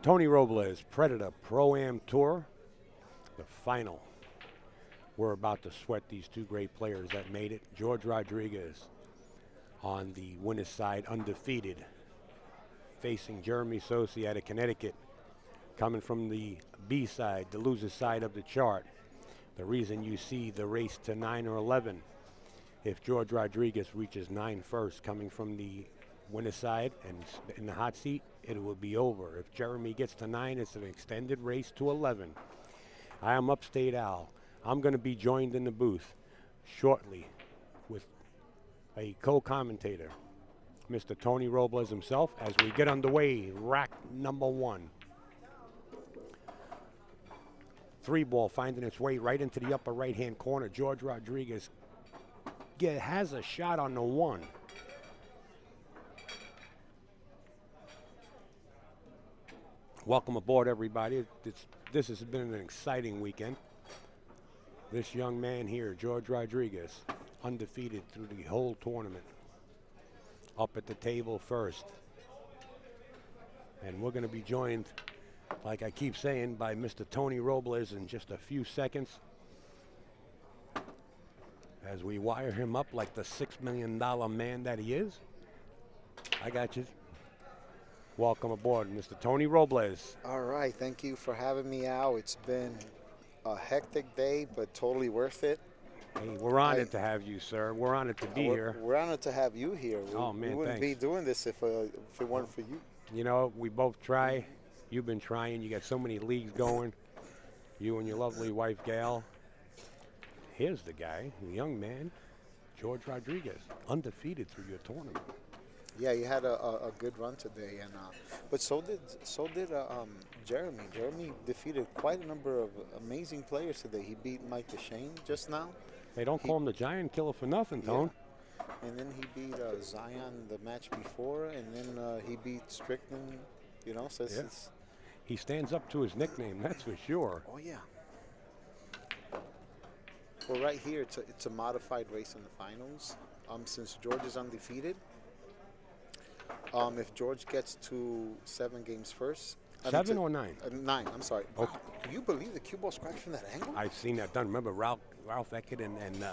Tony Robles, Predator Pro-Am Tour, the final. We're about to sweat these two great players that made it. George Rodriguez on the winner's side, undefeated, facing Jeremy Sossei out of Connecticut, coming from the B side, the loser's side of the chart. The reason you see the race to 9 or 11, if George Rodriguez reaches 9 first, coming from the winner's side and in the hot seat, it will be over. If Jeremy gets to 9, it's an extended race to 11. I am Upstate Al. I'm going to be joined in the booth shortly with a co-commentator, Mr. Tony Robles himself, as we get underway. Rack number 1. 3-ball finding its way right into the upper right-hand corner. George Rodriguez has a shot on the 1. Welcome aboard, everybody. This has been an exciting weekend. This young man here, George Rodriguez, undefeated through the whole tournament. Up at the table first. And we're going to be joined, like I keep saying, by Mr. Tony Robles in just a few seconds, as we wire him up like the $6 million man that he is. I got you. Welcome aboard, Mr. Tony Robles. All right, thank you for having me out. It's been a hectic day, but totally worth it. Hey, we're honored to have you, sir. We're honored to be here. We're honored to have you here. Oh, man, we wouldn't thanks. be doing this if it weren't for you. You know, we both try. You've been trying. You got so many leagues going. You and your lovely wife, Gail. Here's the guy, the young man, George Rodriguez, undefeated through your tournament. Yeah, you had a good run today, and but so did Jeremy. Jeremy defeated quite a number of amazing players today. He beat Mike DeShane just now. They don't call him the Giant Killer for nothing, Tone. Yeah. And then he beat Zion the match before, and then he beat Strickland. You know, so it's he stands up to his nickname, that's for sure. Oh yeah. Well, right here, it's a modified race in the finals. Since George is undefeated, if George gets to 7 games first. 7 or 9? 9, I'm sorry. Okay. Wow. Can you believe the cue ball scratched from that angle? I've seen that done. Remember Ralph Eckert and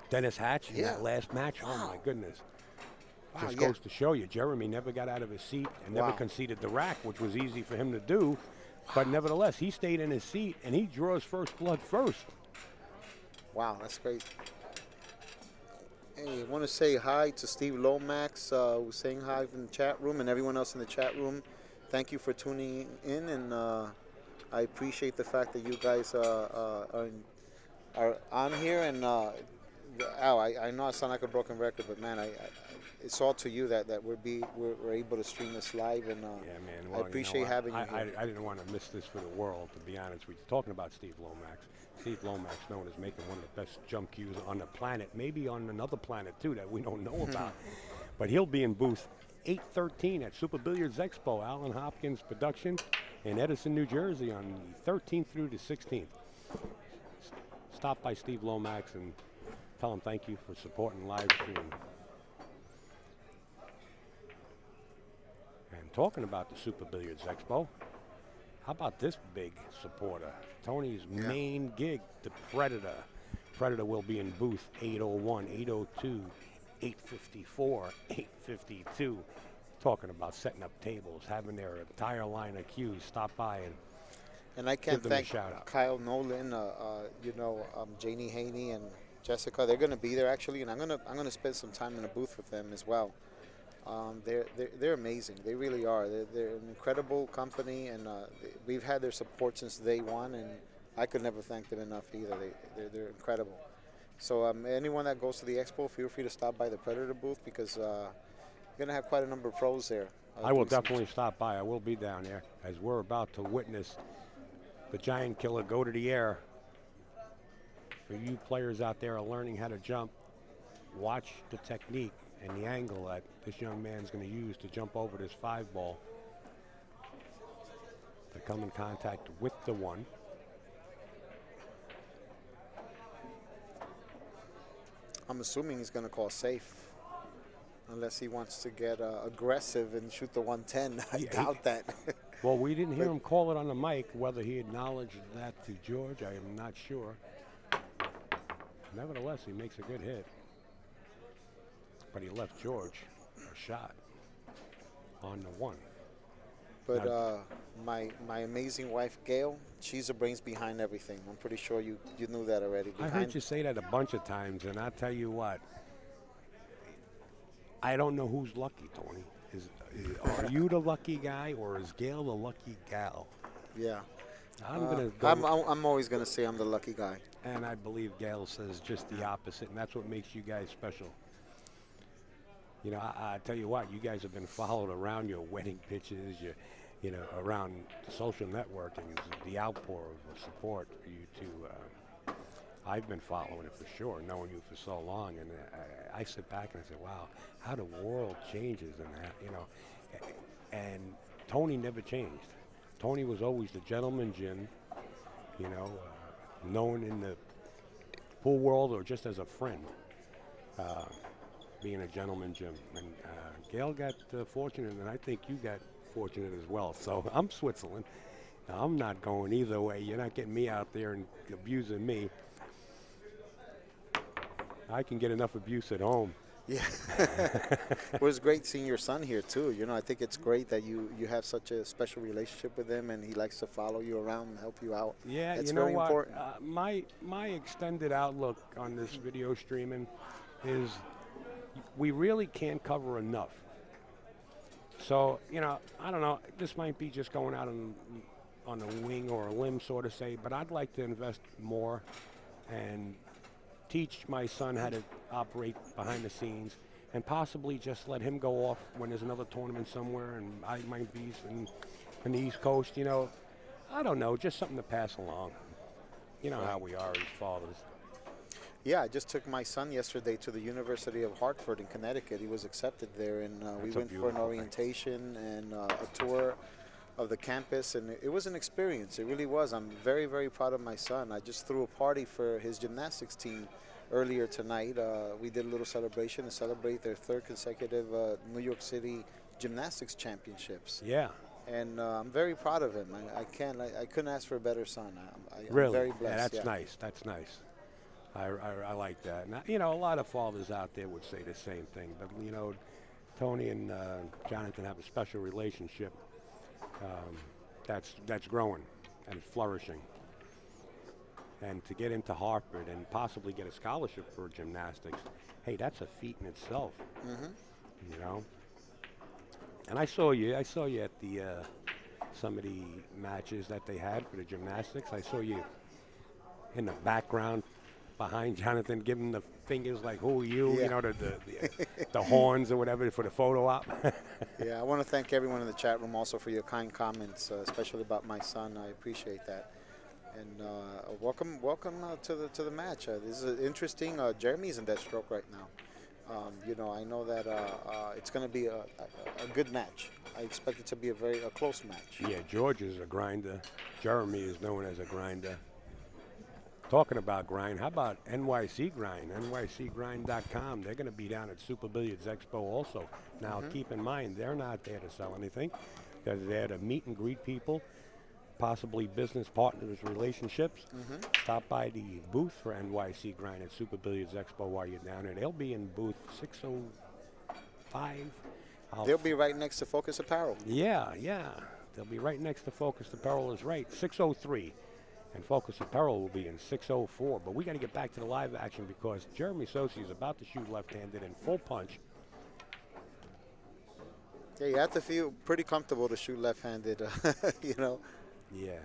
Dennis Hatch in that last match? Wow. Oh, my goodness. Wow, just goes to show you, Jeremy never got out of his seat and never conceded the rack, which was easy for him to do. But nevertheless, he stayed in his seat, and he draws first blood first. Wow, that's great. Hey, I want to say hi to Steve Lomax, who's saying hi in the chat room, and everyone else in the chat room. Thank you for tuning in, and I appreciate the fact that you guys are on here. And Al, I know I sound like a broken record, but man, it's all to you that we're able to stream this live, and yeah, man. Well, I appreciate having you here. I didn't want to miss this for the world, to be honest with you. Talking about Steve Lomax. Steve Lomax known as making one of the best jump cues on the planet, maybe on another planet too that we don't know about. But he'll be in booth 813 at Super Billiards Expo, Alan Hopkins Production in Edison, New Jersey on the 13th through the 16th. Stop by Steve Lomax and tell him thank you for supporting live stream. And talking about the Super Billiards Expo, how about this big supporter? Tony's main gig, the Predator. Predator will be in booth 801, 802, 854, 852. Talking about setting up tables, having their entire line of cues. Stop by and I can't thank Kyle Nolan, Janie Haney and Jessica. They're going to be there actually, and I'm gonna spend some time in the booth with them as well. They're amazing. They really are. They're an incredible company, and we've had their support since day one, and I could never thank them enough either. They're incredible. So anyone that goes to the expo, feel free to stop by the Predator booth, because you're going to have quite a number of pros there. I will definitely stop by. I will be down there, as we're about to witness the Giant Killer go to the air. For you players out there are learning how to jump, watch the technique and the angle that this young man's going to use to jump over this 5-ball. To come in contact with the 1. I'm assuming he's going to call safe, unless he wants to get aggressive and shoot the 110. I doubt that. Well, we didn't hear him call it on the mic. Whether he acknowledged that to George, I am not sure. Nevertheless, he makes a good hit. But he left George a shot on the one. But my amazing wife, Gail, she's the brains behind everything. I'm pretty sure you knew that already. I heard you say that a bunch of times, and I'll tell you what. I don't know who's lucky, Tony. Are you the lucky guy, or is Gail the lucky gal? Yeah. I'm always going to say I'm the lucky guy. And I believe Gail says just the opposite, and that's what makes you guys special. You know, I tell you what, you guys have been followed around your wedding pictures, around social networking, the outpour of support for you two. I've been following it for sure, knowing you for so long, and I sit back and I say, wow, how the world changes and that, and Tony never changed. Tony was always the gentleman Jim, known in the pool world or just as a friend, being a gentleman Jim. And Gail got fortunate, and I think you got fortunate as well. So I'm Switzerland. I'm not going either way. You're not getting me out there and abusing me. I can get enough abuse at home. Yeah. It was great seeing your son here, too. I think it's great that you have such a special relationship with him, and he likes to follow you around and help you out. Yeah, it's you know very what? important. My extended outlook on this video streaming is we really can't cover enough. So, I don't know. This might be just going out on a wing or a limb, sort of say, but I'd like to invest more and teach my son how to operate behind the scenes, and possibly just let him go off when there's another tournament somewhere, and I might be in the East Coast. I don't know, just something to pass along. You know how we are as fathers. Yeah, I just took my son yesterday to the University of Hartford in Connecticut. He was accepted there, and we went for an orientation and a tour of the campus, and it was an experience. It really was. I'm very, very proud of my son. I just threw a party for his gymnastics team earlier tonight. We did a little celebration to celebrate their third consecutive New York City Gymnastics Championships. Yeah. And I'm very proud of him. I couldn't ask for a better son. I'm really? very blessed. Yeah, that's nice. That's nice. I like that. Now, a lot of fathers out there would say the same thing, but Tony and Jonathan have a special relationship that's growing and flourishing. And to get into Hartford and possibly get a scholarship for gymnastics, hey, that's a feat in itself. Mm-hmm. And I saw you at the some of the matches that they had for the gymnastics. I saw you in the background behind Jonathan, giving the fingers like, who are you? Yeah. The horns or whatever for the photo op. Yeah, I want to thank everyone in the chat room also for your kind comments, especially about my son. I appreciate that. And welcome to the match. This is interesting. Jeremy's in that stroke right now. I know that it's going to be a good match. I expect it to be a close match. Yeah, George is a grinder. Jeremy is known as a grinder. Talking about grind, how about NYC Grind, nycgrind.com. They're going to be down at Super Billiards Expo also. Now, keep in mind, they're not there to sell anything. They're there to meet and greet people, possibly business partners, relationships. Stop by the booth for NYC Grind at Super Billiards Expo while you're down there. They'll be in booth 605. They'll be right next to Focus Apparel. Yeah. They'll be right next to Focus Apparel is right, 603. And Focus Apparel will be in 604. But we got to get back to the live action because Jeremy Sossei is about to shoot left-handed in full punch. Yeah, you have to feel pretty comfortable to shoot left-handed, Yeah.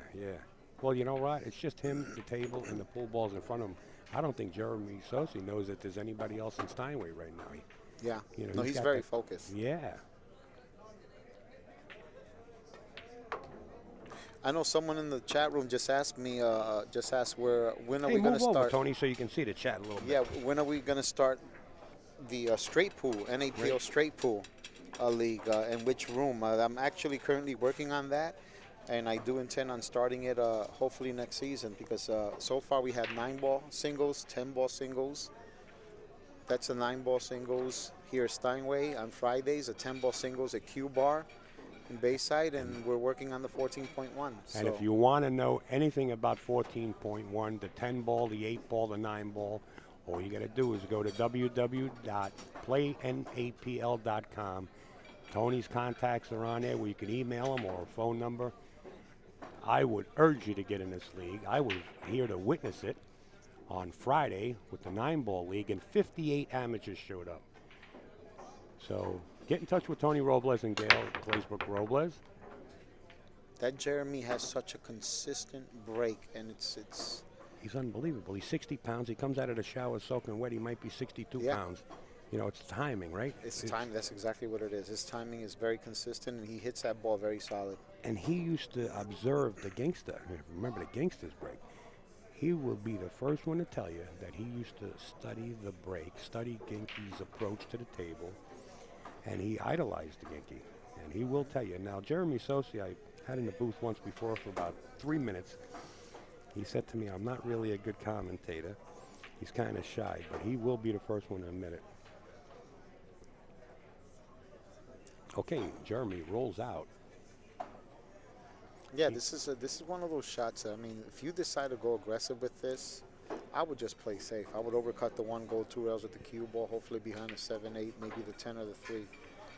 Well, you know what? It's just him, the table, and the pool balls in front of him. I don't think Jeremy Sossei knows that there's anybody else in Steinway right now. Yeah. He's very focused. Yeah. I know someone in the chat room just asked me, when are we going to move over, start? Tony, so you can see the chat a little bit. Yeah, when are we going to start the straight pool, NAPL straight pool league, and which room? I'm actually currently working on that, and I do intend on starting it hopefully next season because so far we had 9-ball singles, 10-ball singles. That's a 9-ball singles here at Steinway on Fridays, a 10-ball singles at Q Bar. in Bayside, and we're working on the 14.1. And if you want to know anything about 14.1, the 10 ball, the 8 ball, the 9 ball, all you got to do is go to www.playnapl.com. Tony's contacts are on there where you can email him or a phone number. I would urge you to get in this league. I was here to witness it on Friday with the 9-ball league, and 58 amateurs showed up. So get in touch with Tony Robles and Gail Glazebrook Robles. That Jeremy has such a consistent break, and it's. He's unbelievable. He's 60 pounds. He comes out of the shower soaking wet. He might be 62 pounds. You know, it's timing, right? It's time. That's exactly what it is. His timing is very consistent, and he hits that ball very solid. And he used to observe the gangster. Remember the gangster's break. He will be the first one to tell you that he used to study the break, study Ginky's approach to the table, and he idolized the Ginky. And he will tell you. Now, Jeremy Sossei, I had in the booth once before for about 3 minutes. He said to me, I'm not really a good commentator. He's kind of shy, but he will be the first one to admit it. Okay, Jeremy rolls out. Yeah, this is one of those shots. I mean, if you decide to go aggressive with this, I would just play safe. I would overcut the 1, go 2 rails with the cue ball, hopefully behind the 7, 8, maybe the 10 or the 3.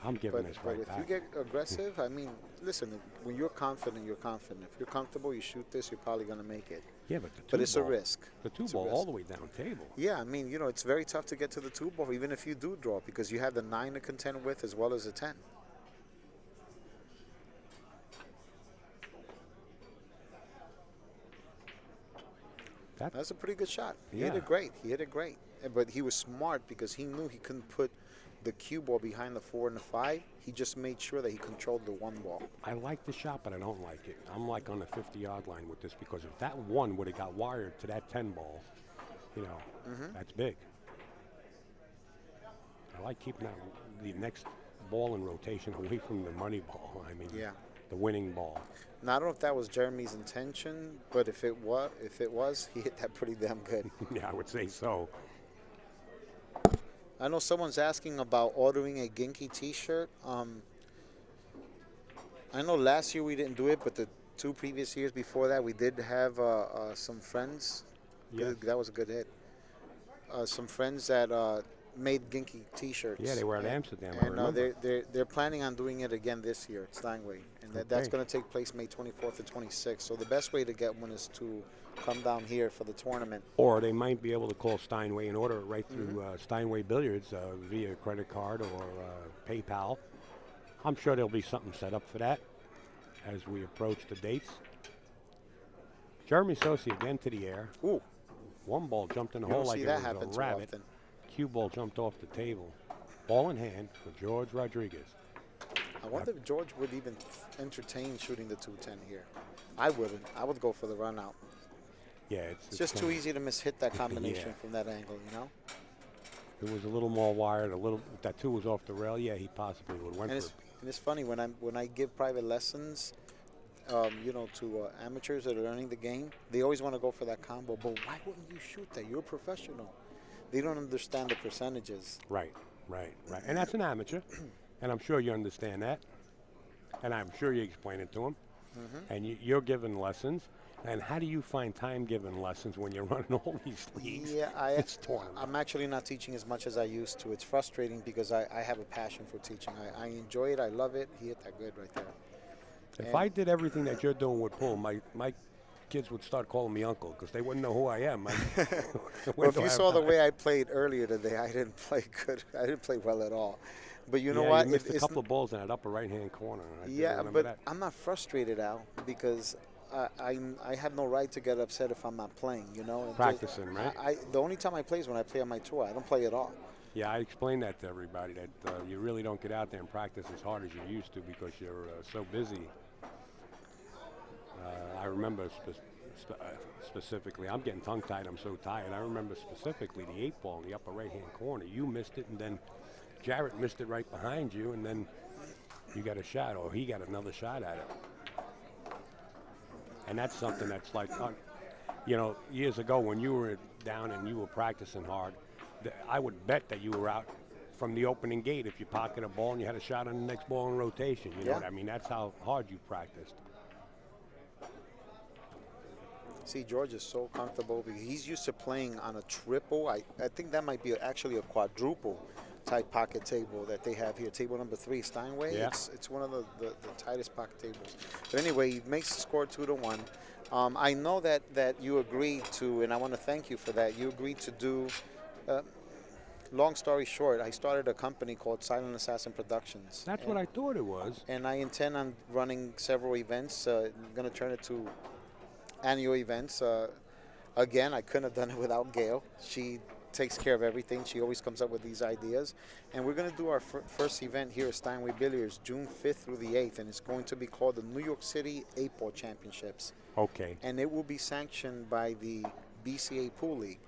I'm giving this right back. But if you get aggressive, I mean, listen, when you're confident, you're confident. If you're comfortable, you shoot this, you're probably going to make it. Yeah, but it's a risk. The 2 ball all the way down table. Yeah, I mean, you know, it's very tough to get to the 2 ball, even if you do draw, because you have the 9 to contend with as well as the 10. That's a pretty good shot. He hit it great. He hit it great. But he was smart because he knew he couldn't put the cue ball behind the 4 and the 5. He just made sure that he controlled the 1 ball. I like the shot, but I don't like it. I'm like on the 50-yard line with this because if that 1 would have got wired to that 10 ball, you know, that's big. I like keeping that the next ball in rotation away from the money ball. I mean, the winning ball. Now, I don't know if that was Jeremy's intention, but if it was, he hit that pretty damn good. Yeah, I would say so. I know someone's asking about ordering a Ginky T-shirt. I know last year we didn't do it, but the 2 previous years before that, we did have some friends. Yeah. That was a good hit. Some friends that made Ginky T-shirts. Yeah, they were at Amsterdam. And they're planning on doing it again this year at Steinway, and that's going to take place May 24th and 26th. So the best way to get one is to come down here for the tournament. Or they might be able to call Steinway and order it right through Steinway Billiards via credit card or PayPal. I'm sure there'll be something set up for that as we approach the dates. Jeremy Sossei again to the air. Ooh. 1 ball jumped in the hole like it was a rabbit. Cue ball jumped off the table. Ball in hand for George Rodriguez. I wonder if George would even entertain shooting the 210 here. I wouldn't. I would go for the run out. Yeah, it's just too easy to miss-hit that combination from that angle, you know? It was a little more wired, if that 2 was off the rail, yeah, he possibly would have went for it. And it's funny, when I give private lessons, you know, to amateurs that are learning the game, they always want to go for that combo. But why wouldn't you shoot that? You're a professional. They don't understand the percentages. Right. And that's an amateur, and I'm sure you understand that. And I'm sure you explain it to them. And you're giving lessons. And how do you find time giving lessons when you're running all these leagues? Yeah, I'm actually not teaching as much as I used to. It's frustrating because I have a passion for teaching. I enjoy it. I love it. He hit that good right there. If I did everything that you're doing with Pool, my kids would start calling me uncle because they wouldn't know who I am. Well, if you saw the way I played earlier today, I didn't play good. I didn't play well at all. But you know what? You missed a couple of balls in that upper right-hand corner. I'm not frustrated, Al, because I have no right to get upset if I'm not playing, you know. Practicing, right? The only time I play is when I play on my tour. I don't play at all. Yeah, I explained that to everybody, that you really don't get out there and practice as hard as you used to because you're so busy. I remember specifically, I'm getting tongue-tied, I'm so tired. I remember specifically the 8 ball in the upper right-hand corner. You missed it, and then Jarrett missed it right behind you, and then you got a shot, or he got another shot at it. And that's something that's like, you know, years ago when you were down and you were practicing hard, I would bet that you were out from the opening gate. If you pocket a ball and you had a shot on the next ball in rotation, you know what I mean? That's how hard you practiced. See, George is so comfortable because he's used to playing on a triple. I think that might be actually a quadruple type pocket table that they have here. Table number 3, Steinway. Yeah. It's one of the tightest pocket tables. But anyway, he makes the score 2-1. I know that you agreed to, and I want to thank you for that. You agreed to do, long story short, I started a company called Silent Assassin Productions. That's what I thought it was. And I intend on running several events. I'm going to turn it to annual events. Again, I couldn't have done it without Gail. She takes care of everything. She always comes up with these ideas. And we're going to do our first event here at Steinway Billiards June 5th through the 8th, and it's going to be called the New York City 8-Ball Championships. Okay. And it will be sanctioned by the BCA Pool League.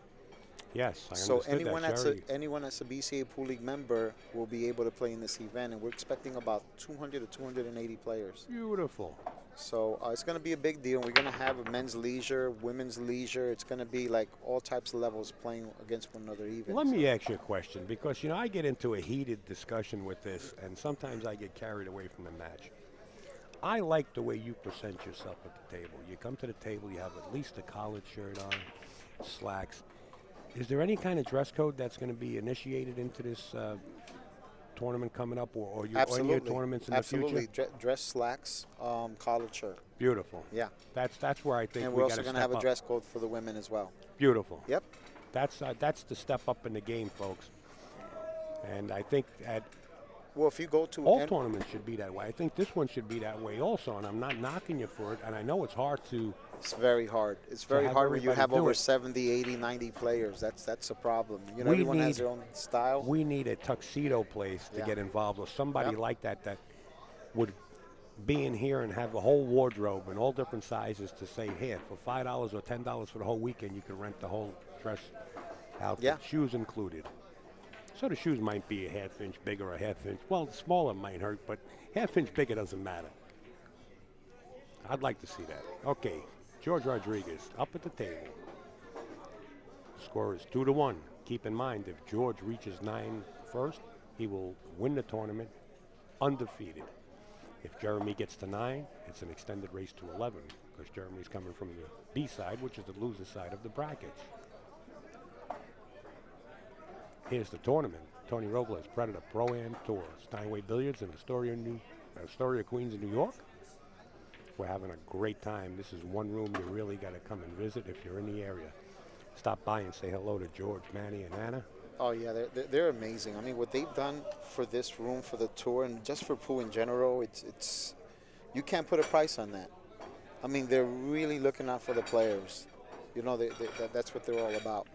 Yes, I so understood anyone that, anyone that's a BCA Pool League member will be able to play in this event, and we're expecting about 200 to 280 players. Beautiful. So it's going to be a big deal. We're going to have a men's leisure, women's leisure. It's going to be like all types of levels playing against one another even. Let me ask you a question, because, you know, I get into a heated discussion with this, and sometimes I get carried away from the match. I like the way you present yourself at the table. You come to the table, you have at least a collared shirt on, slacks. Is there any kind of dress code that's going to be initiated into this tournament coming up, or any your tournaments in the future? Absolutely. Dress slacks, collared shirt. Beautiful. Yeah. That's where I think and we we're got to also going to have a dress code for the women as well. Beautiful. Yep. That's the step up in the game, folks. And I think at well, if you go to all tournaments should be that way. I think this one should be that way also, and I'm not knocking you for it. And I know it's hard to. It's very hard. It's very hard when you have over 70, 80, 90 players. That's a problem. You know, everyone has their own style. We need a tuxedo place to get involved with somebody like that would be in here and have a whole wardrobe in all different sizes to say, here, for $5 or $10 for the whole weekend, you can rent the whole dress outfit, shoes included. So the shoes might be a half-inch bigger or a half-inch. Well, smaller might hurt, but half-inch bigger doesn't matter. I'd like to see that. Okay, George Rodriguez up at the table. The score is 2-1. Keep in mind, if George reaches 9 first, he will win the tournament undefeated. If Jeremy gets to 9, it's an extended race to 11, because Jeremy's coming from the B side, which is the loser side of the brackets. Here's the tournament. Tony Robles, Predator Pro-Am Tour, Steinway Billiards in Astoria Queens in New York. We're having a great time. This is one room you really got to come and visit if you're in the area. Stop by and say hello to George, Manny, and Anna. Oh, yeah, they're amazing. I mean, what they've done for this room, for the tour, and just for pool in general, it's you can't put a price on that. I mean, they're really looking out for the players. You know, that's what they're all about.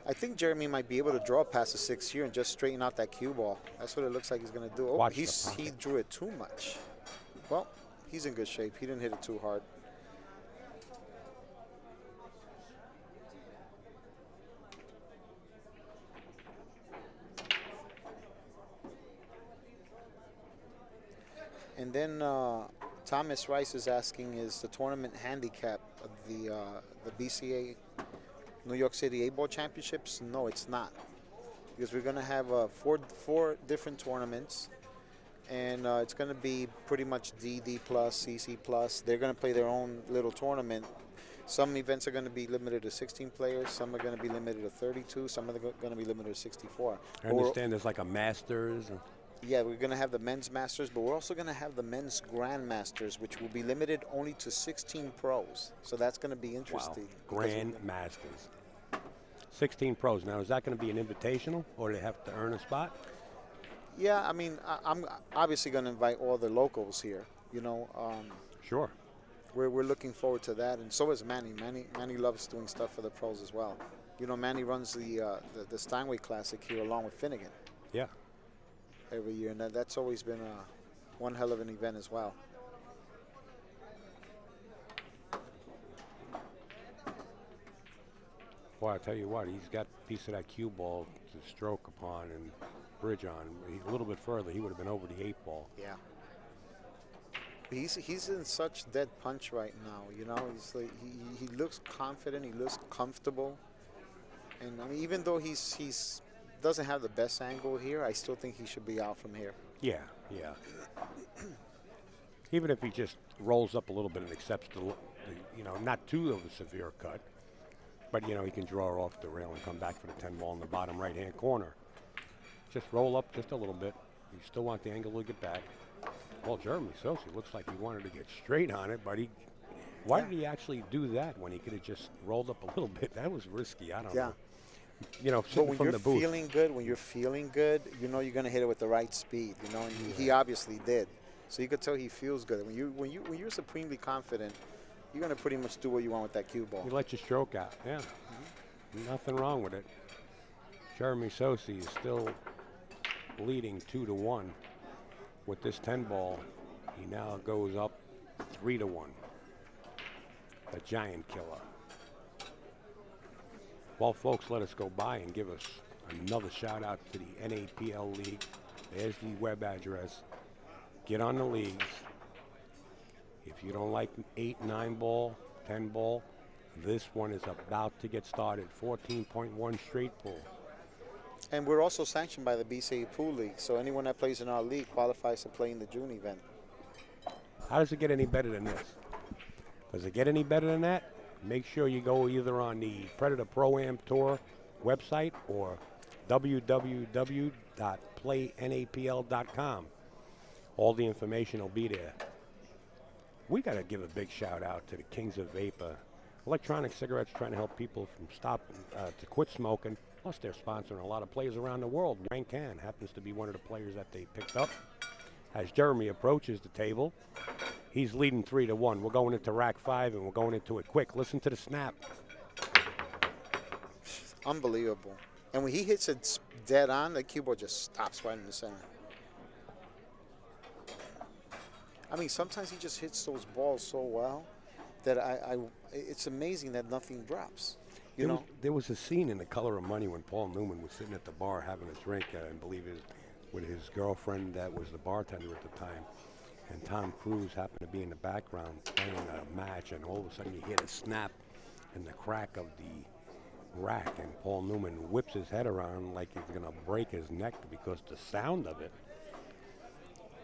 I think Jeremy might be able to draw past the 6 here and just straighten out that cue ball. That's what it looks like he's going to do. Oh, he drew it too much. Well, he's in good shape. He didn't hit it too hard. And then Thomas Rice is asking, is the tournament handicap of the BCA New York City 8-Ball Championships? No, it's not, because we're going to have four different tournaments, and it's going to be pretty much D plus, CC plus. They're going to play their own little tournament. Some events are going to be limited to 16 players. Some are going to be limited to 32. Some are going to be limited to 64. I understand there's like a Masters. Yeah, we're going to have the men's Masters, but we're also going to have the men's Grand Masters, which will be limited only to 16 pros. So that's going to be interesting. Wow. Grand Masters. 16 pros. Now, is that going to be an invitational, or do they have to earn a spot? Yeah, I mean, I'm obviously going to invite all the locals here, you know. Sure. We're looking forward to that, and so is Manny. Manny loves doing stuff for the pros as well. You know, Manny runs the Steinway Classic here along with Finnegan. Yeah. Every year, and that's always been one hell of an event as well. Well, I tell you what, he's got a piece of that cue ball to stroke upon and bridge on. A little bit further, he would have been over the 8-ball. Yeah. He's in such dead punch right now. You know, he's like, he looks confident. He looks comfortable. And I mean, even though he's doesn't have the best angle here, I still think he should be out from here. Yeah, yeah. Even if he just rolls up a little bit and accepts the not too of a severe cut, but, he can draw off the rail and come back for the 10 ball in the bottom right-hand corner. Just roll up just a little bit. You still want the angle to get back. Well, Jeremy Sossei looks like he wanted to get straight on it, but why did he actually do that when he could have just rolled up a little bit? That was risky. I don't know. But when you're feeling good, you know you're going to hit it with the right speed. And he obviously did. So you could tell he feels good. When you're supremely confident, you're going to pretty much do what you want with that cue ball. You let your stroke out. Yeah. Nothing wrong with it. Jeremy Sossei is still leading 2-1 with this 10 ball. He now goes up 3-1. The giant killer. Well, folks, let us go by and give us another shout out to the NAPL League. There's the web address. Get on the leagues. If you don't like 8, 9 ball, 10 ball, this one is about to get started. 14.1 straight pool. And we're also sanctioned by the BCA Pool League, so anyone that plays in our league qualifies to play in the June event. How does it get any better than this? Does it get any better than that? Make sure you go either on the Predator Pro-Am Tour website or www.playnapl.com. All the information will be there. We got to give a big shout out to the Kings of Vapor. Electronic cigarettes trying to help people from to quit smoking. Plus, they're sponsoring a lot of players around the world. Wayne Can happens to be one of the players that they picked up. As Jeremy approaches the table, he's leading 3-1. We're going into rack 5, and we're going into it quick. Listen to the snap. Unbelievable. And when he hits it dead on, the cue ball just stops right in the center. I mean, sometimes he just hits those balls so well that it's amazing that nothing drops. There was a scene in The Color of Money when Paul Newman was sitting at the bar having a drink, I believe with his girlfriend that was the bartender at the time. And Tom Cruise happened to be in the background playing a match, and all of a sudden you hear the snap and the crack of the rack, and Paul Newman whips his head around like he's going to break his neck because the sound of it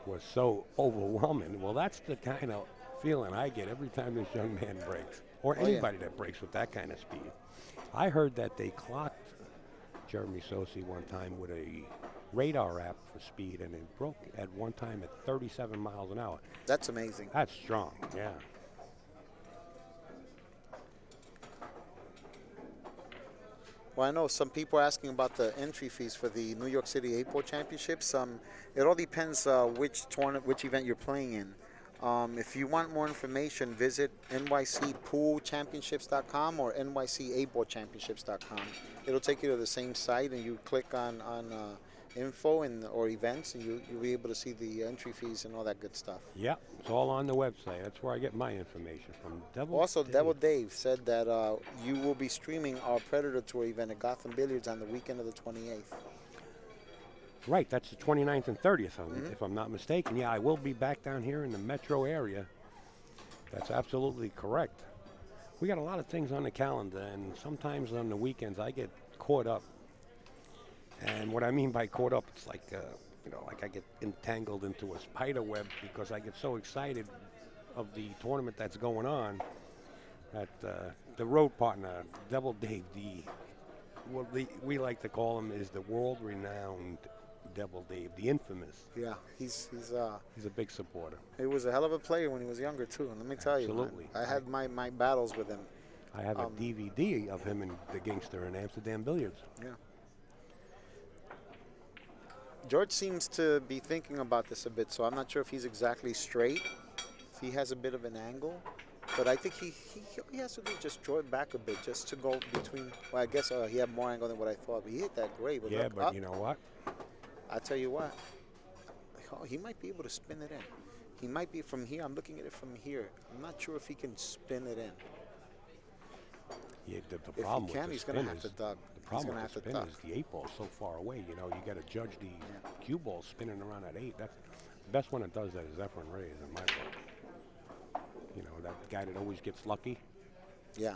was so overwhelming. Well, that's the kind of feeling I get every time this young man breaks, or anybody that breaks with that kind of speed. I heard that they clocked Jeremy Sossei one time with a radar app for speed, and it broke at one time at 37 miles an hour. That's amazing. That's strong, yeah. Well, I know some people are asking about the entry fees for the New York City 8-Ball Championships. It all depends which event you're playing in. If you want more information, visit nycpoolchampionships.com or nyc8ballchampionships.com. It'll take you to the same site, and you click on info or events, and you'll be able to see the entry fees and all that good stuff. Yeah, it's all on the website. That's where I get my information from. Devil Dave said that you will be streaming our Predator Tour event at Gotham Billiards on the weekend of the 28th. Right, that's the 29th and 30th, if I'm not mistaken. Yeah, I will be back down here in the metro area. That's absolutely correct. We got a lot of things on the calendar, and sometimes on the weekends I get caught up. And what I mean by caught up, it's like, like I get entangled into a spider web because I get so excited of the tournament that's going on that the road partner, Devil Dave, we like to call him is the world-renowned Devil Dave, the infamous. Yeah, he's a big supporter. He was a hell of a player when he was younger too. And let me tell you, absolutely, I had my battles with him. I have a DVD of him and the Gangster in Amsterdam Billiards. Yeah. George seems to be thinking about this a bit, so I'm not sure if he's exactly straight, if he has a bit of an angle. But I think he has to just draw it back a bit just to go between. Well, I guess he had more angle than what I thought, but he hit that great. Yeah, but up. You know what? I tell you what, he might be able to spin it in. He might be from here. I'm looking at it from here. I'm not sure if he can spin it in. Yeah, the problem if he can, he's going to have to duck. The problem with the spin is the 8-ball is so far away. You got to judge the cue ball spinning around at 8. That's the best one that does that is Efren Reyes in my book. That guy that always gets lucky. Yeah.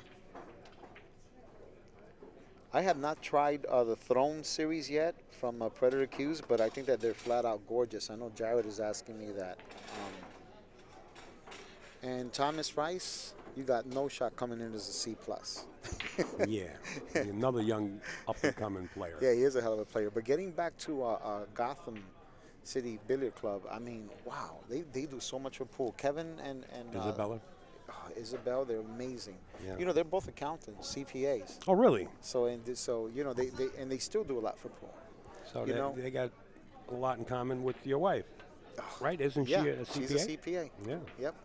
I have not tried the Throne series yet from Predator Q's, but I think that they're flat out gorgeous. I know Jared is asking me that. And Thomas Rice, you got no shot coming in as a C+. Yeah, another young up-and-coming player. Yeah, he is a hell of a player. But getting back to Gotham City Billiard Club, I mean, wow, they do so much for pool. Kevin and Isabella? Isabel, they're amazing. Yeah. You know, they're both accountants, CPAs. Oh, really? So you know, they still do a lot for pool. So they got a lot in common with your wife, right? Isn't she a CPA? She's a CPA. Yeah. Yep.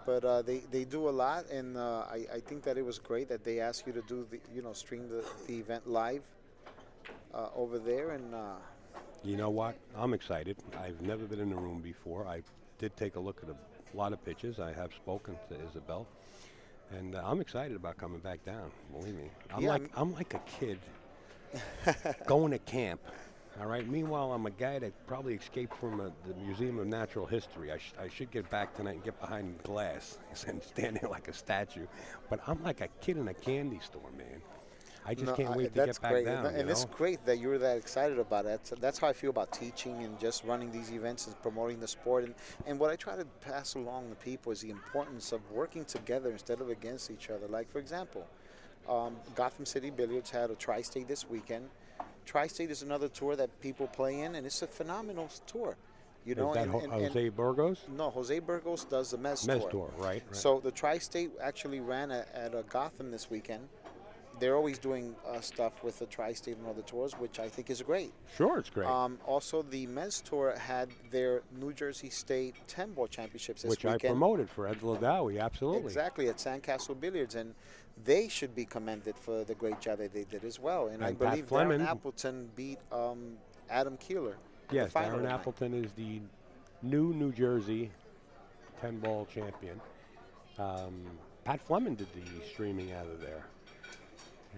But they do a lot, and I think that it was great that they asked you to do stream the event live over there, and. You know what? I'm excited. I've never been in the room before. I did take a look at a lot of pitches. I have spoken to Isabel, and I'm excited about coming back down. Believe me, I'm like a kid going to camp. All right. Meanwhile, I'm a guy that probably escaped from the Museum of Natural History. I should get back tonight and get behind glass and stand there like a statue. But I'm like a kid in a candy store, man. I just can't wait to get back down. And it's great that you're that excited about it. That's how I feel about teaching and just running these events and promoting the sport. And what I try to pass along to people is the importance of working together instead of against each other. Like, for example, Gotham City Billiards had a Tri-State this weekend. Tri-State is another tour that people play in, and it's a phenomenal tour. You know, is that Jose Burgos? No, Jose Burgos does the Mez tour, right. So the Tri-State actually ran at Gotham this weekend. They're always doing stuff with the Tri-State and other tours, which I think is great. Sure, it's great. Also, the Mez Tour had their New Jersey State 10-ball championships this weekend. Which I promoted for Ed Ladawi, absolutely. Exactly, at Sandcastle Billiards. And they should be commended for the great job that they did as well. And I believe Darren Appleton beat Adam Keeler. Yes, Darren Appleton is the New Jersey 10-ball champion. Pat Fleming did the streaming out of there.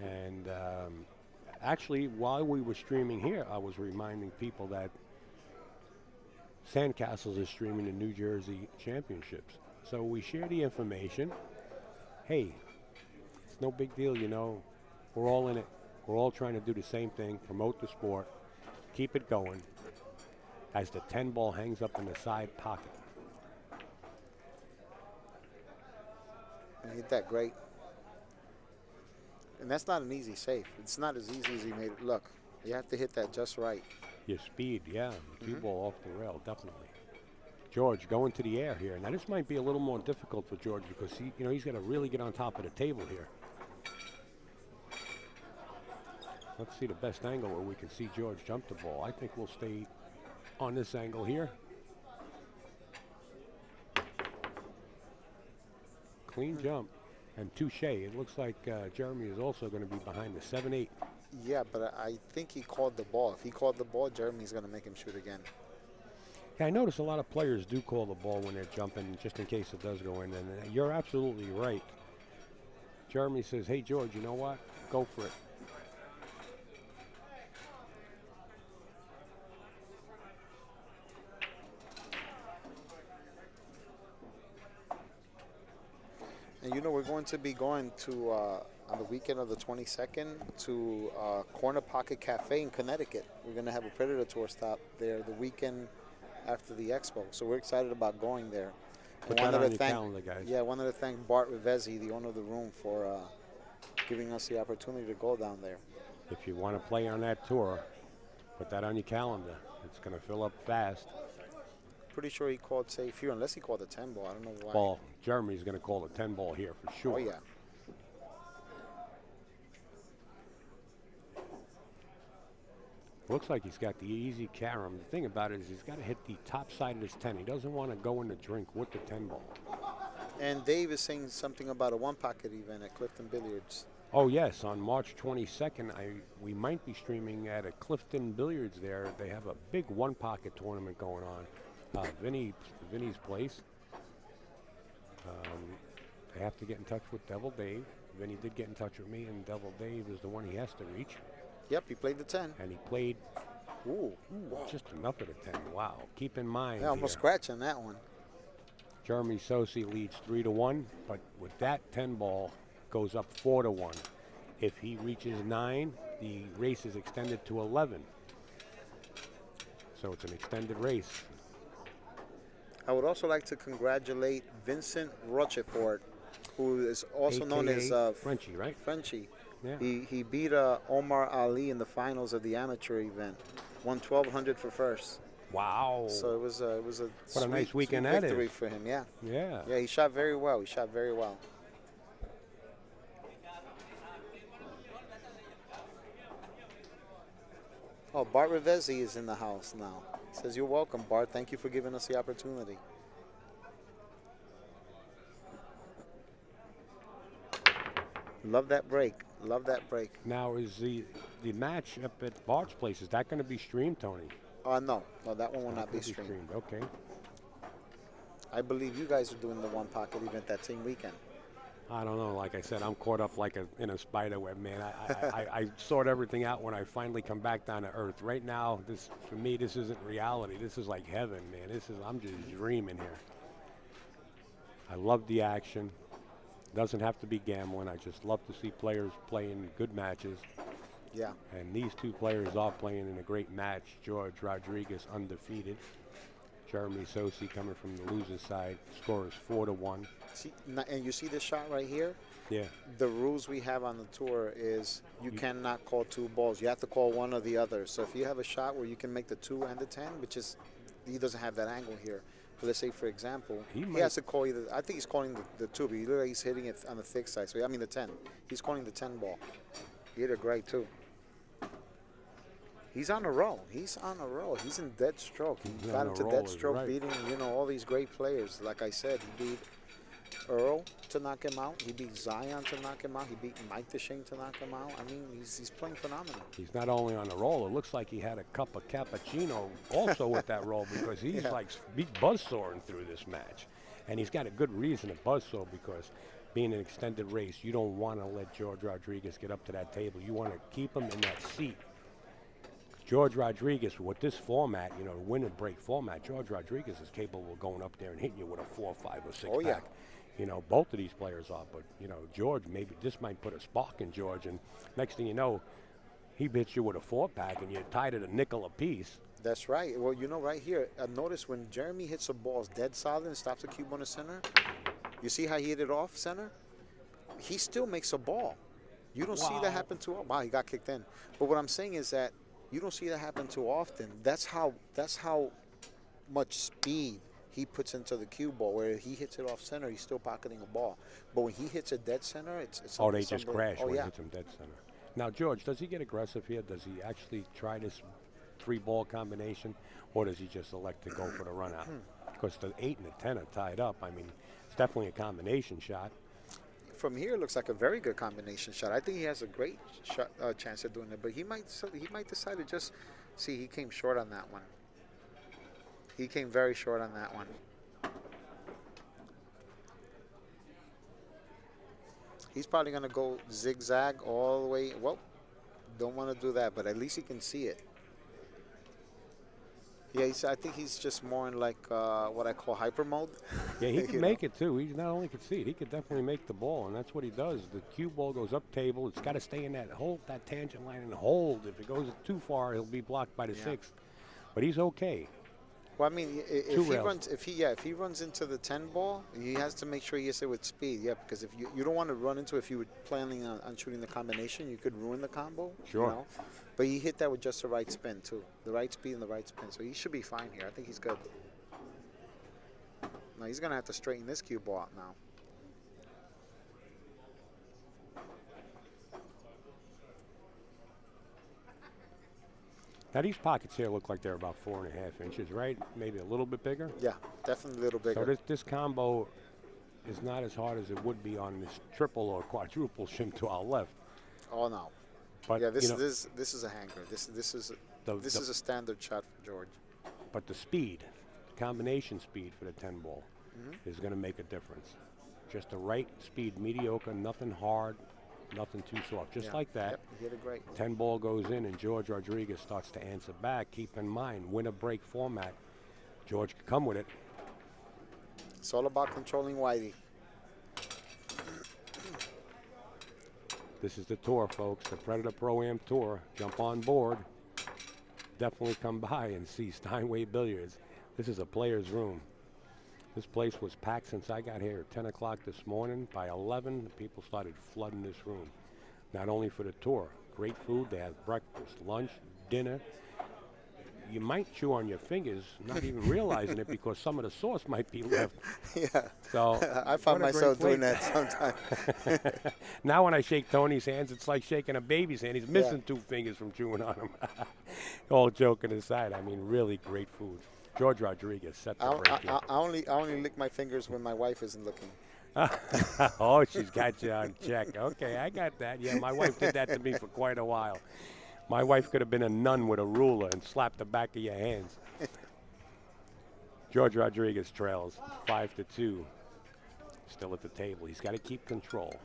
And actually, while we were streaming here, I was reminding people that Sandcastles is streaming the New Jersey Championships. So we share the information. Hey, it's no big deal, you know. We're all in it. We're all trying to do the same thing, promote the sport, keep it going, as the 10-ball hangs up in the side pocket. And hit that great. And that's not an easy safe. It's not as easy as he made it look. You have to hit that just right. Your speed, yeah. Cue ball off the rail, definitely. George going to the air here. Now this might be a little more difficult for George because he's got to really get on top of the table here. Let's see the best angle where we can see George jump the ball. I think we'll stay on this angle here. Clean jump. And touche. It looks like Jeremy is also going to be behind the 7-8. Yeah, but I think he called the ball. If he called the ball, Jeremy's going to make him shoot again. Yeah, I notice a lot of players do call the ball when they're jumping, just in case it does go in. And you're absolutely right. Jeremy says, hey, George, you know what? Go for it. And you know, we're going to be going to, on the weekend of the 22nd, to Corner Pocket Cafe in Connecticut. We're going to have a Predator Tour stop there the weekend after the expo. So we're excited about going there. Put that on your calendar, guys. Yeah, I wanted to thank Bart Rivezzi, the owner of the room, for giving us the opportunity to go down there. If you want to play on that tour, put that on your calendar. It's going to fill up fast. Pretty sure he called safe here, unless he called a 10-ball. I don't know why. Well, Jeremy's going to call a 10-ball here for sure. Oh, yeah. Looks like he's got the easy carom. The thing about it is he's got to hit the top side of his 10. He doesn't want to go in the drink with the 10-ball. And Dave is saying something about a one-pocket event at Clifton Billiards. Oh, yes. On March 22nd, we might be streaming at a Clifton Billiards there. They have a big one-pocket tournament going on. Vinny's place. They have to get in touch with Devil Dave. Vinny did get in touch with me, and Devil Dave is the one he has to reach. Yep, he played the 10. And he played just enough of the 10. Wow. Keep in mind. Yeah, almost scratching that one. Jeremy Sossei leads 3-1, but with that 10 ball goes up 4-1. If he reaches 9, the race is extended to 11. So it's an extended race. I would also like to congratulate Vincent Rochefort, who is also AKA known as Frenchie, right? Frenchie. Yeah. He beat Omar Ali in the finals of the amateur event. Won 1,200 for first. Wow. So it was a what sweet, a nice weekend sweet that victory is. for him. Yeah. Yeah. Yeah, he shot very well. He shot very well. Oh, Bart Rivesi is in the house now. He says, "You're welcome, Bart. Thank you for giving us the opportunity." Love that break. Love that break. Now, is the match up at Bart's place, is that going to be streamed, Tony? No, that one will not be streamed. Okay. I believe you guys are doing the One Pocket event that same weekend. I don't know. Like I said, I'm caught up like in a spider web, man. I sort everything out when I finally come back down to earth. Right now, for me, this isn't reality. This is like heaven, man. I'm just dreaming here. I love the action. Doesn't have to be gambling. I just love to see players playing good matches. Yeah. And these two players are playing in a great match. George Rodriguez undefeated. Jeremy Sossei coming from the losing side. Score is 4-1. See, and you see this shot right here? Yeah. The rules we have on the tour is you cannot call 2 balls. You have to call one or the other. So if you have a shot where you can make the 2 and the 10, which is, he doesn't have that angle here. But let's say, for example, he has to call either. I think he's calling the 2, but he looks like he's hitting it on the thick side. So, I mean the 10. He's calling the 10 ball. He hit it great, too. He's on a roll. He's on a roll. He's in dead stroke. He got into dead stroke, beating, all these great players. Like I said, he beat Earl to knock him out. He beat Zion to knock him out. He beat Mike DeShane to knock him out. I mean, he's playing phenomenal. He's not only on a roll. It looks like he had a cup of cappuccino also with that roll, because he's like buzzsawing through this match. And he's got a good reason to buzzsaw, because being an extended race, you don't want to let George Rodriguez get up to that table. You want to keep him in that seat. George Rodriguez, with this format, the win and break format, George Rodriguez is capable of going up there and hitting you with a 4, 5, or 6 pack. Both of these players are, but, George, maybe this might put a spark in George, and next thing you know, he hits you with a 4-pack, and you're tied at a nickel apiece. That's right. Well, right here, notice when Jeremy hits a ball dead solid and stops the cube on the center, you see how he hit it off center? He still makes a ball. You don't see that happen too often. Wow, he got kicked in. But what I'm saying is that you don't see that happen too often. That's how much speed he puts into the cue ball. Where he hits it off center, he's still pocketing a ball. But when he hits it dead center, it's they just crash when he hits him dead center. Now, George, does he get aggressive here? Does he actually try this 3-ball combination, or does he just elect to go for the run out? Because the 8 and the 10 are tied up. I mean, it's definitely a combination shot. From here, it looks like a very good combination shot. I think he has a great shot, chance of doing it, but he might decide to just see. He came short on that one. He came very short on that one. He's probably going to go zigzag all the way. Well, don't want to do that, but at least he can see it. Yeah, I think he's just more in like what I call hyper mode. Yeah, he can make it too. He not only can see it, he could definitely make the ball, and that's what he does. The cue ball goes up table. It's got to stay in that tangent line and hold. If it goes too far, he'll be blocked by the 6th. But he's okay. Well, I mean, if he runs into the 10 ball, he has to make sure he hits it with speed. Yeah, because if you don't want to run into it, if you were planning on shooting the combination, you could ruin the combo. Sure. But he hit that with just the right spin too, the right speed and the right spin. So he should be fine here. I think he's good. Now he's gonna have to straighten this cue ball out now. Now these pockets here look like they're about 4.5 inches, right? Maybe a little bit bigger? Yeah, definitely a little bigger. So this combo is not as hard as it would be on this triple or quadruple shim to our left. Oh no. But yeah, this is a hanger. This is a standard shot for George. But the speed, the combination speed for the 10 ball is going to make a difference. Just the right speed, mediocre, nothing hard, nothing too soft. Just like that. Yep, he hit it great. 10 ball goes in, and George Rodriguez starts to answer back. Keep in mind, winner break format. George could come with it. It's all about controlling Whitey. This is the tour, folks, the Predator Pro-Am Tour. Jump on board. Definitely come by and see Steinway Billiards. This is a player's room. This place was packed since I got here at 10 o'clock this morning. By 11, the people started flooding this room. Not only for the tour, great food. They have breakfast, lunch, dinner. You might chew on your fingers, not even realizing it, because some of the sauce might be left. Yeah. So I found myself doing that sometimes. Now when I shake Tony's hands, it's like shaking a baby's hand. He's missing 2 fingers from chewing on them. All joking aside, I mean, really great food. George Rodriguez set the break. I only lick my fingers when my wife isn't looking. Oh, she's got you on check. Okay, I got that. Yeah, my wife did that to me for quite a while. My wife could have been a nun with a ruler and slapped the back of your hands. George Rodriguez trails 5-2. Still at the table. He's got to keep control.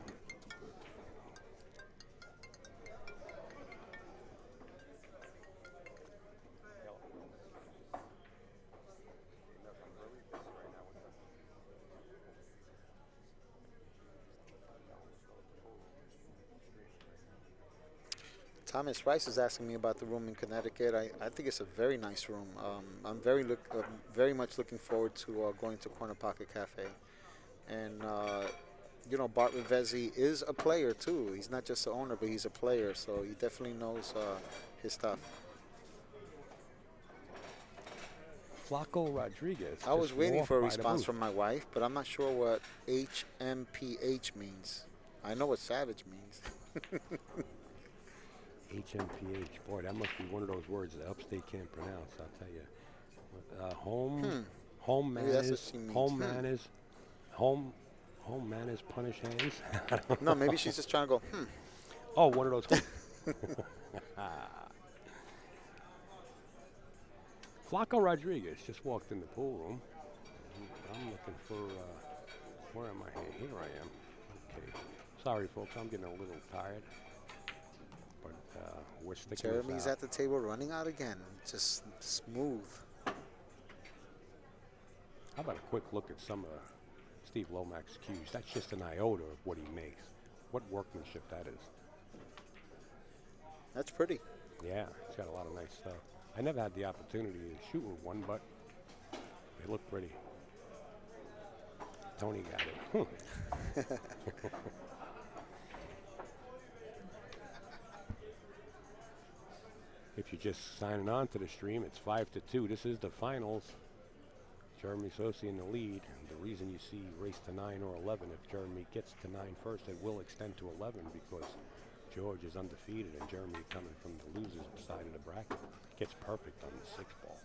Thomas Rice is asking me about the room in Connecticut. I think it's a very nice room. I'm very much looking forward to going to Corner Pocket Cafe. And, you know, Bart Rivesi is a player, too. He's not just the owner, but he's a player, so he definitely knows his stuff. Flaco Rodriguez. I was waiting for a response from my wife, but I'm not sure what HMPH means. I know what savage means. HMPH. Boy, that must be one of those words that upstate can't pronounce, I'll tell you. Home manners, punish hands. No, maybe she's just trying to go, Oh, one of those. Flaco Rodriguez just walked in the pool room. I'm looking for, where am I? Here I am. Okay. Sorry, folks, I'm getting a little tired. But we're sticking. Jeremy's at the table running out again. Just smooth. How about a quick look at some of Steve Lomax's cues? That's just an iota of what he makes. What workmanship that is. That's pretty. Yeah, he's got a lot of nice stuff. I never had the opportunity to shoot with one, but they look pretty. Tony got it. If you're just signing on to the stream, it's 5-2. This is the finals. Jeremy Sossei in the lead. The reason you see race to 9 or 11, if Jeremy gets to 9 first, it will extend to 11 because George is undefeated and Jeremy, coming from the loser's side of the bracket, gets perfect on the 6th ball.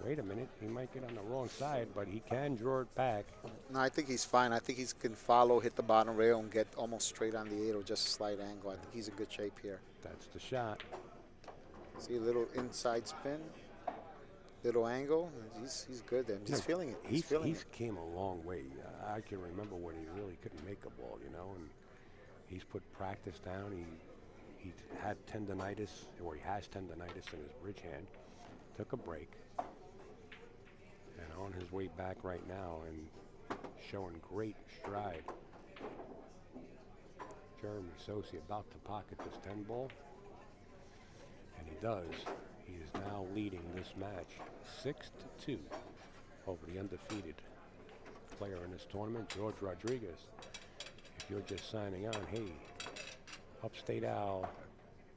Wait a minute, he might get on the wrong side, but he can draw it back. No, I think he's fine. I think he can follow, hit the bottom rail, and get almost straight on the 8 or just a slight angle. I think he's in good shape here. That's the shot. See a little inside spin, little angle. He's good then. He's feeling it. He's came a long way. I can remember when he really couldn't make a ball, you know, and he's put practice down. He had tendonitis, or he has tendonitis in his bridge hand. Took a break, and on his way back right now and showing great stride. Jeremy Sossei about to pocket this 10 ball. And he does. He is now leading this match 6-2 over the undefeated player in this tournament, George Rodriguez. If you're just signing on, hey, Upstate Al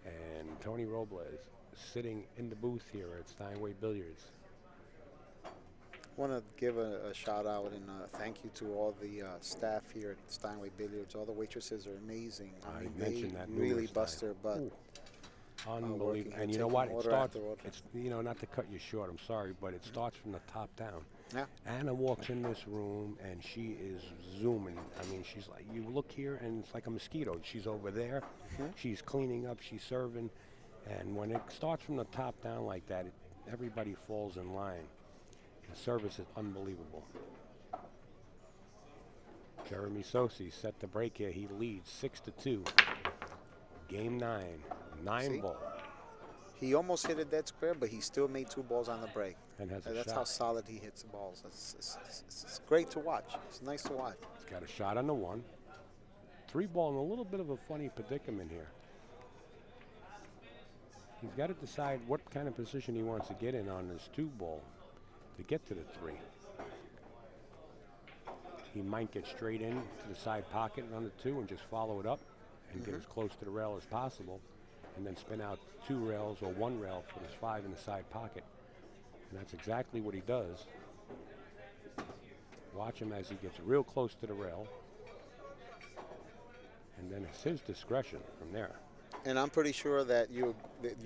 and Tony Robles sitting in the booth here at Steinway Billiards. I want to give a shout out and thank you to all the staff here at Steinway Billiards. All the waitresses are amazing. I mean, mentioned that really bust their butt. Ooh. Unbelievable. And you know what? It starts, it's, you know, not to cut you short, I'm sorry, but it starts from the top down. Yeah. Anna walks in this room and she is zooming. I mean, she's like, you look here and it's like a mosquito. She's over there. She's cleaning up. She's serving. And when it starts from the top down like that, everybody falls in line. The service is unbelievable. Jeremy Sossei set the break here. He leads 6-2. Game 9. 9 ball. He almost hit a dead square, but he still made 2 balls on the break. And has a that's shot. How solid he hits the balls. It's great to watch. It's nice to watch. He's got a shot on the 1, 3 ball in a little bit of a funny predicament here. He's got to decide what kind of position he wants to get in on his 2 ball to get to the 3. He might get straight in to the side pocket on the 2 and just follow it up and get as close to the rail as possible, and then spin out 2 rails or 1 rail for his 5 in the side pocket. And that's exactly what he does. Watch him as he gets real close to the rail. And then it's his discretion from there. And I'm pretty sure that you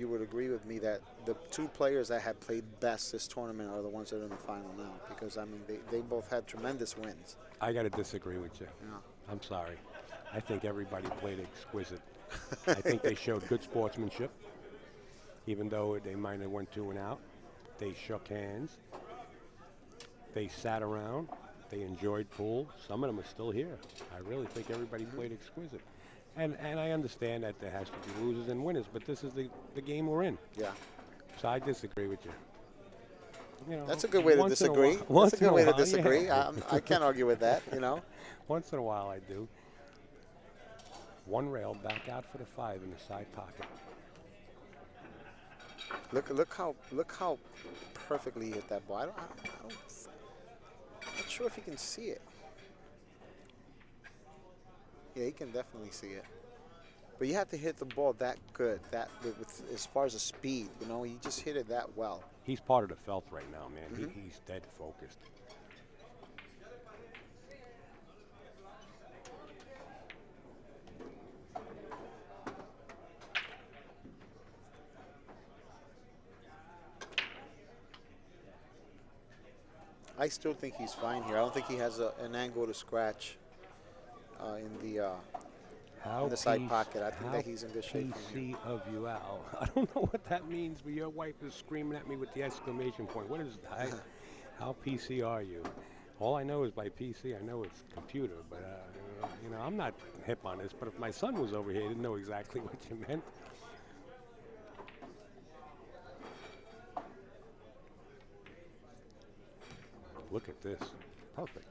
would agree with me that the 2 players that have played best this tournament are the ones that are in the final now. Because, I mean, they both had tremendous wins. I got to disagree with you. Yeah. I'm sorry. I think everybody played exquisite. I think they showed good sportsmanship. Even though they might have went 2 and out. They shook hands. They sat around. They enjoyed pool. Some of them are still here. I really think everybody played exquisite. And I understand that there has to be losers and winners, but this is the game we're in. Yeah. So I disagree with you. You know, that's a good way to disagree. That's a good way to disagree. Yeah. I can't argue with that, you know. Once in a while I do. 1 rail back out for the 5 in the side pocket. Look how perfectly he hit that ball. I'm not sure if he can see it. Yeah, he can definitely see it. But you have to hit the ball that good, with as far as the speed, you know, he just hit it that well. He's part of the felt right now, man. He's dead focused. I still think he's fine here. I don't think he has an angle to scratch in the side pocket. I think that he's in good shape. PC of you, Al. I don't know what that means, but your wife is screaming at me with the exclamation point. What is that? How PC are you? All I know is by PC, I know it's computer, but you know, I'm not hip on this. But if my son was over here, he didn't know exactly what you meant. Look at this. Perfect.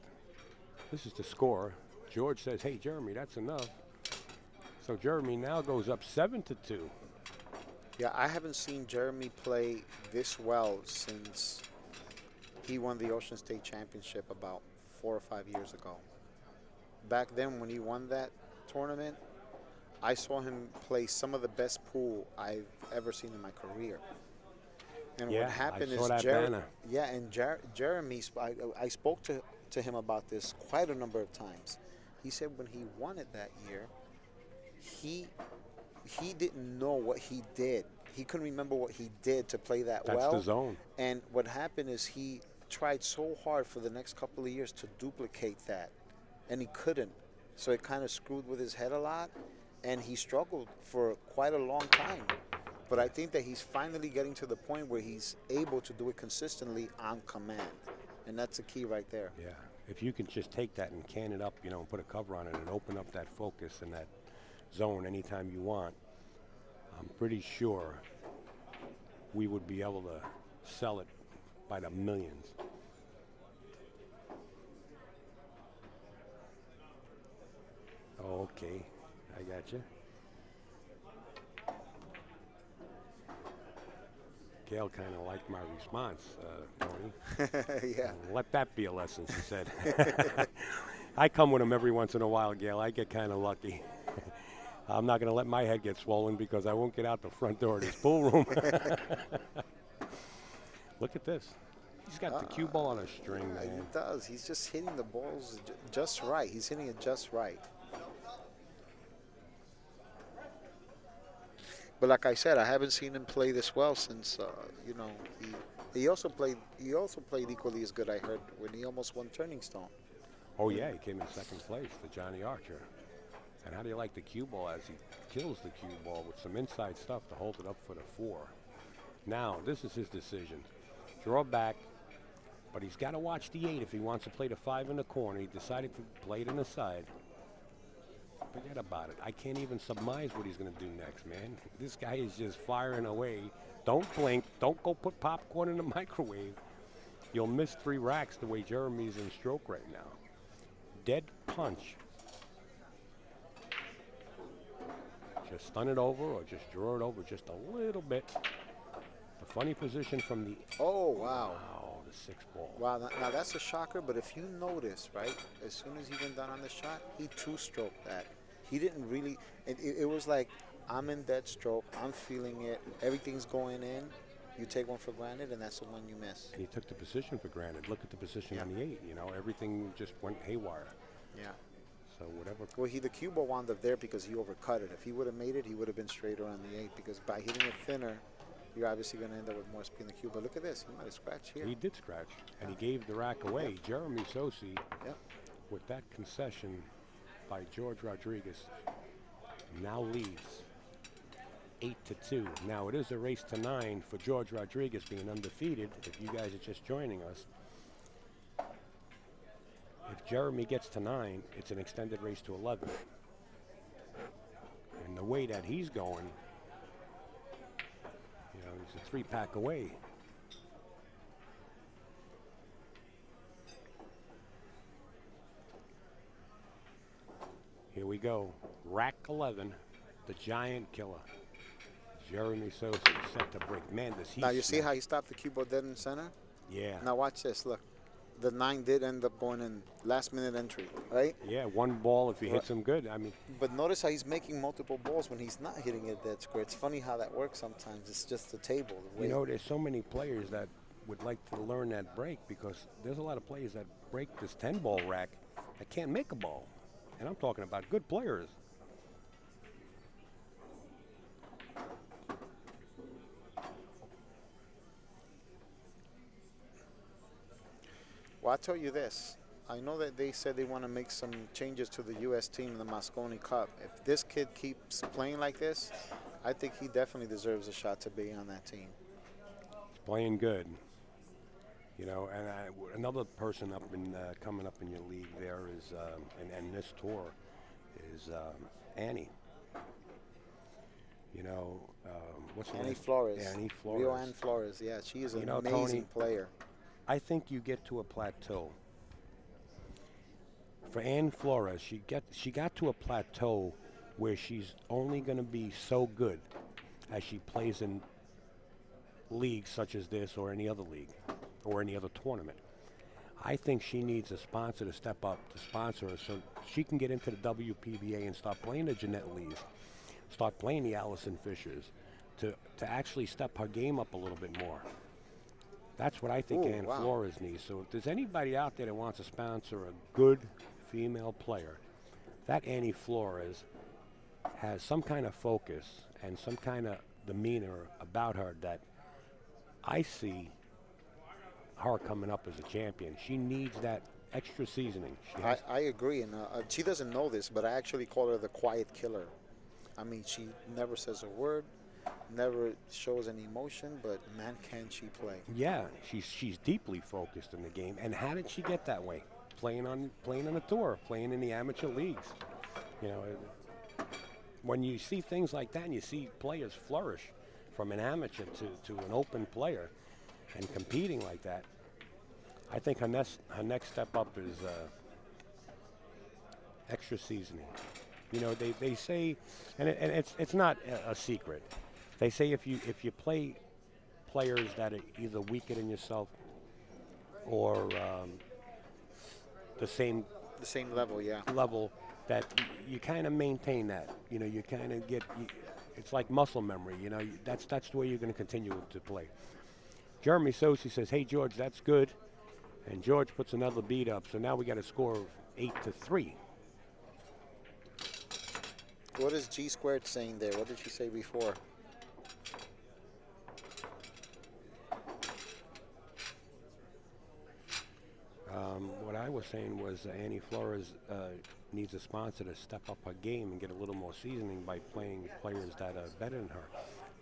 This is the score. George says, hey, Jeremy, that's enough. So Jeremy now goes up 7-2. Yeah, I haven't seen Jeremy play this well since he won the Ocean State Championship about 4 or 5 years ago. Back then when he won that tournament, I saw him play some of the best pool I've ever seen in my career. And yeah, what happened I saw is Jeremy, I spoke to him about this quite a number of times. He said when he won it that year, he didn't know what he did. He couldn't remember what he did to play that well. That's the zone. And what happened is he tried so hard for the next couple of years to duplicate that, and he couldn't. So it kind of screwed with his head a lot, and he struggled for quite a long time. But I think that he's finally getting to the point where he's able to do it consistently on command. And that's the key right there. Yeah. If you can just take that and can it up, you know, and put a cover on it and open up that focus and that zone anytime you want, I'm pretty sure we would be able to sell it by the millions. Okay. I got you. Gail kind of liked my response, Tony. Yeah. Let that be a lesson, she said. I come with him every once in a while, Gail. I get kind of lucky. I'm not going to let my head get swollen because I won't get out the front door of this pool room. Look at this. He's got the cue ball on a string, man. He does. He's just hitting the balls just right. He's hitting it just right. But like I said, I haven't seen him play this well since you know, he also played equally as good, I heard, when he almost won Turning Stone. Oh yeah, he came in second place to Johnny Archer. And how do you like the cue ball as he kills the cue ball with some inside stuff to hold it up for the 4? Now, this is his decision. Draw back, but he's got to watch the 8 if he wants to play the 5 in the corner. He decided to play it in the side. Forget about it. I can't even surmise what he's going to do next, man. This guy is just firing away. Don't blink. Don't go put popcorn in the microwave. You'll miss 3 racks the way Jeremy's in stroke right now. Dead punch. stun it over or just draw it over just a little bit. The funny position from the... Oh, wow. Wow, the 6 ball. Wow, now that's a shocker, but if you notice, right, as soon as he went down on the shot, he two-stroked that. He didn't really... It was like, I'm in dead stroke, I'm feeling it, everything's going in. You take one for granted, and that's the one you miss. And he took the position for granted. Look at the position on the 8. You know, everything just went haywire. Yeah. So whatever. Well, the cue ball wound up there because he overcut it. If he would have made it, he would have been straighter on the 8 because by hitting it thinner, you're obviously going to end up with more speed in the cue. But look at this. He might have scratched here. He did scratch, and he gave the rack away. Jeremy Sossei, with that concession by George Rodriguez, now leads 8-2. Now it is a race to 9 for George Rodriguez being undefeated. If you guys are just joining us, if Jeremy gets to 9, it's an extended race to 11. And the way that he's going, you know, he's a 3-pack away. Here we go. Rack 11, the giant killer. Jeremy Sossei set to break. Man, does he... Now, you see how he stopped the cue ball dead in center? Yeah. Now, watch this. Look. The 9 did end up going in last-minute entry, right? Yeah, 1 ball if he hits him good. I mean... But notice how he's making multiple balls when he's not hitting it dead square. It's funny how that works sometimes. It's just the table. You know, there's so many players that would like to learn that break because there's a lot of players that break this 10-ball rack that can't make a ball. And I'm talking about good players. Well, I'll tell you this. I know that they said they want to make some changes to the U.S. team in the Mosconi Cup. If this kid keeps playing like this, I think he definitely deserves a shot to be on that team. He's playing good. You know, and another person up in coming up in your league there is, and this tour is Annie. You know, what's her name? Annie Flores. Annie Flores. Rio Ann Flores. Yeah, she is an amazing Tony, player. I think you get to a plateau. For Ann Flores, she got to a plateau where she's only going to be so good as she plays in leagues such as this or any other league or any other tournament. I think she needs a sponsor to step up to sponsor her so she can get into the WPBA and start playing the Jeanette Lees, start playing the Allison Fishers, to actually step her game up a little bit more. That's what I think Ann Flores needs. So if there's anybody out there that wants to sponsor a good female player, that Annie Flores has some kind of focus and some kind of demeanor about her that I see her coming up as a champion. She needs that extra seasoning. I agree, and she doesn't know this, but I actually call her the quiet killer. I mean, she never says a word, never shows any emotion, but man, can she play? Yeah, she's deeply focused in the game. And how did she get that way? Playing on a tour, playing in the amateur leagues. You know, when you see things like that and you see players flourish from an amateur to an open player and competing like that, I think her next step up is extra seasoning. You know, they say, and it's not a secret. They say if you play players that are either weaker than yourself or the same level, level, that you kind of maintain that. You know, you kind of get. It's like muscle memory. You know, that's the way you're going to continue to play. Jeremy Sossei says, "Hey George, that's good," and George puts another beat up. So now we got a score of 8-3. What is G squared saying there? What did she say before? What I was saying was Annie Flores needs a sponsor to step up her game and get a little more seasoning by playing players that are better than her.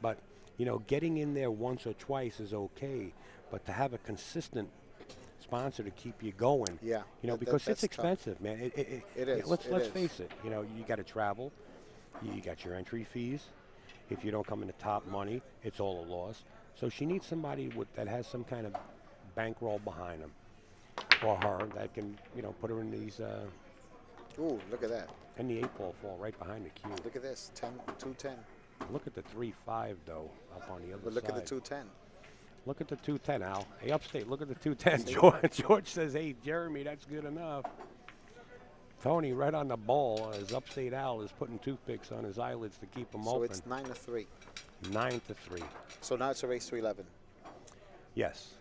But, you know, getting in there once or twice is okay, but to have a consistent sponsor to keep you going, you know, because it's expensive, tough. Man. It is. Let's face it. You know, you got to travel. You got your entry fees. If you don't come in the top money, it's all a loss. So she needs somebody that has some kind of bankroll behind them, or her, that can, you know, put her in these. Ooh, look at that. And the 8-ball fall right behind the cue. Look at this, 210. Look at the 3-5 though up on the other but look side. at the 210. Look at the 210, Al. Hey, Upstate, look at the 210. George says, hey, Jeremy, that's good enough. Tony, right on the ball, as Upstate Al is putting toothpicks on his eyelids to keep them open. So it's 9-3. 9-3. So now it's a race to 11. Yes.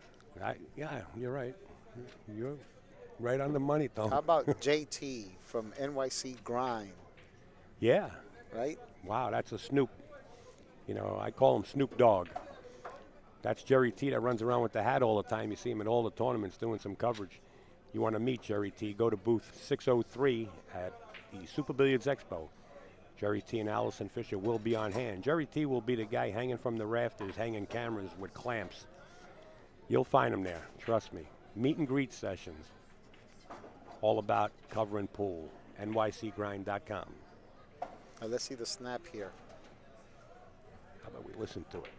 Yeah, you're right. You're right on the money, Tony. How about JT from NYC Grind? Yeah. Right? Wow, that's a Snoop. You know, I call him Snoop Dogg. That's Jerry T that runs around with the hat all the time. You see him at all the tournaments doing some coverage. You want to meet Jerry T, go to booth 603 at the Super Billiards Expo. Jerry T and Allison Fisher will be on hand. Jerry T will be the guy hanging from the rafters, hanging cameras with clamps. You'll find him there, trust me. Meet and greet sessions. All about covering pool. NYCgrind.com. Now let's see the snap here. How about we listen to it?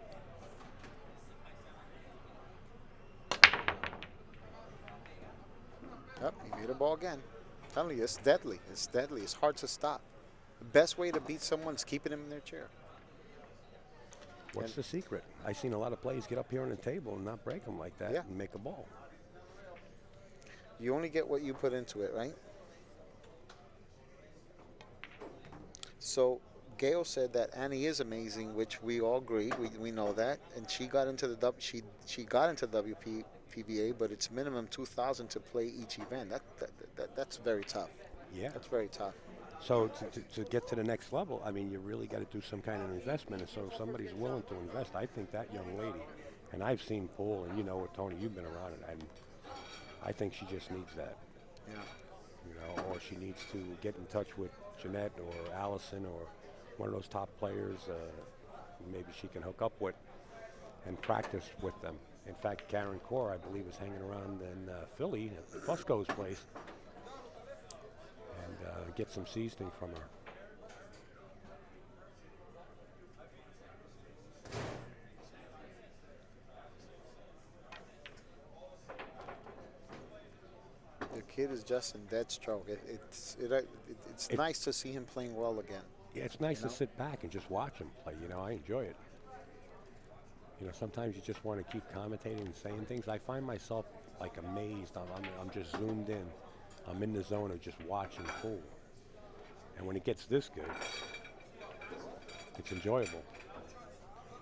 Yep, he made a ball again. I'm telling you, it's deadly. It's deadly. It's hard to stop. The best way to beat someone is keeping them in their chair. What's the secret? I've seen a lot of players get up here on the table and not break them like that and make a ball. You only get what you put into it, right? So Gail said that Annie is amazing, which we all agree. We know that, and she got into the she got into WPBA, but it's minimum 2,000 to play each event. That's very tough. Yeah, that's very tough. So to get to the next level, I mean, you really got to do some kind of investment. And so if somebody's willing to invest, I think that young lady, and I've seen pool, and you know what, Tony, you've been around it, and I think she just needs that. Yeah. You know, or she needs to get in touch with Jeanette or Allison or one of those top players. Maybe she can hook up with and practice with them. In fact, Karen Core, I believe, is hanging around in Philly at Fusco's place. And get some seasoning from her. The kid is just in dead stroke. It's nice to see him playing well again. Yeah, it's nice to sit back and just watch him play. You know, I enjoy it. You know, sometimes you just want to keep commentating and saying things. I find myself like amazed. I'm just zoomed in. I'm in the zone of just watching pool. And when it gets this good, it's enjoyable.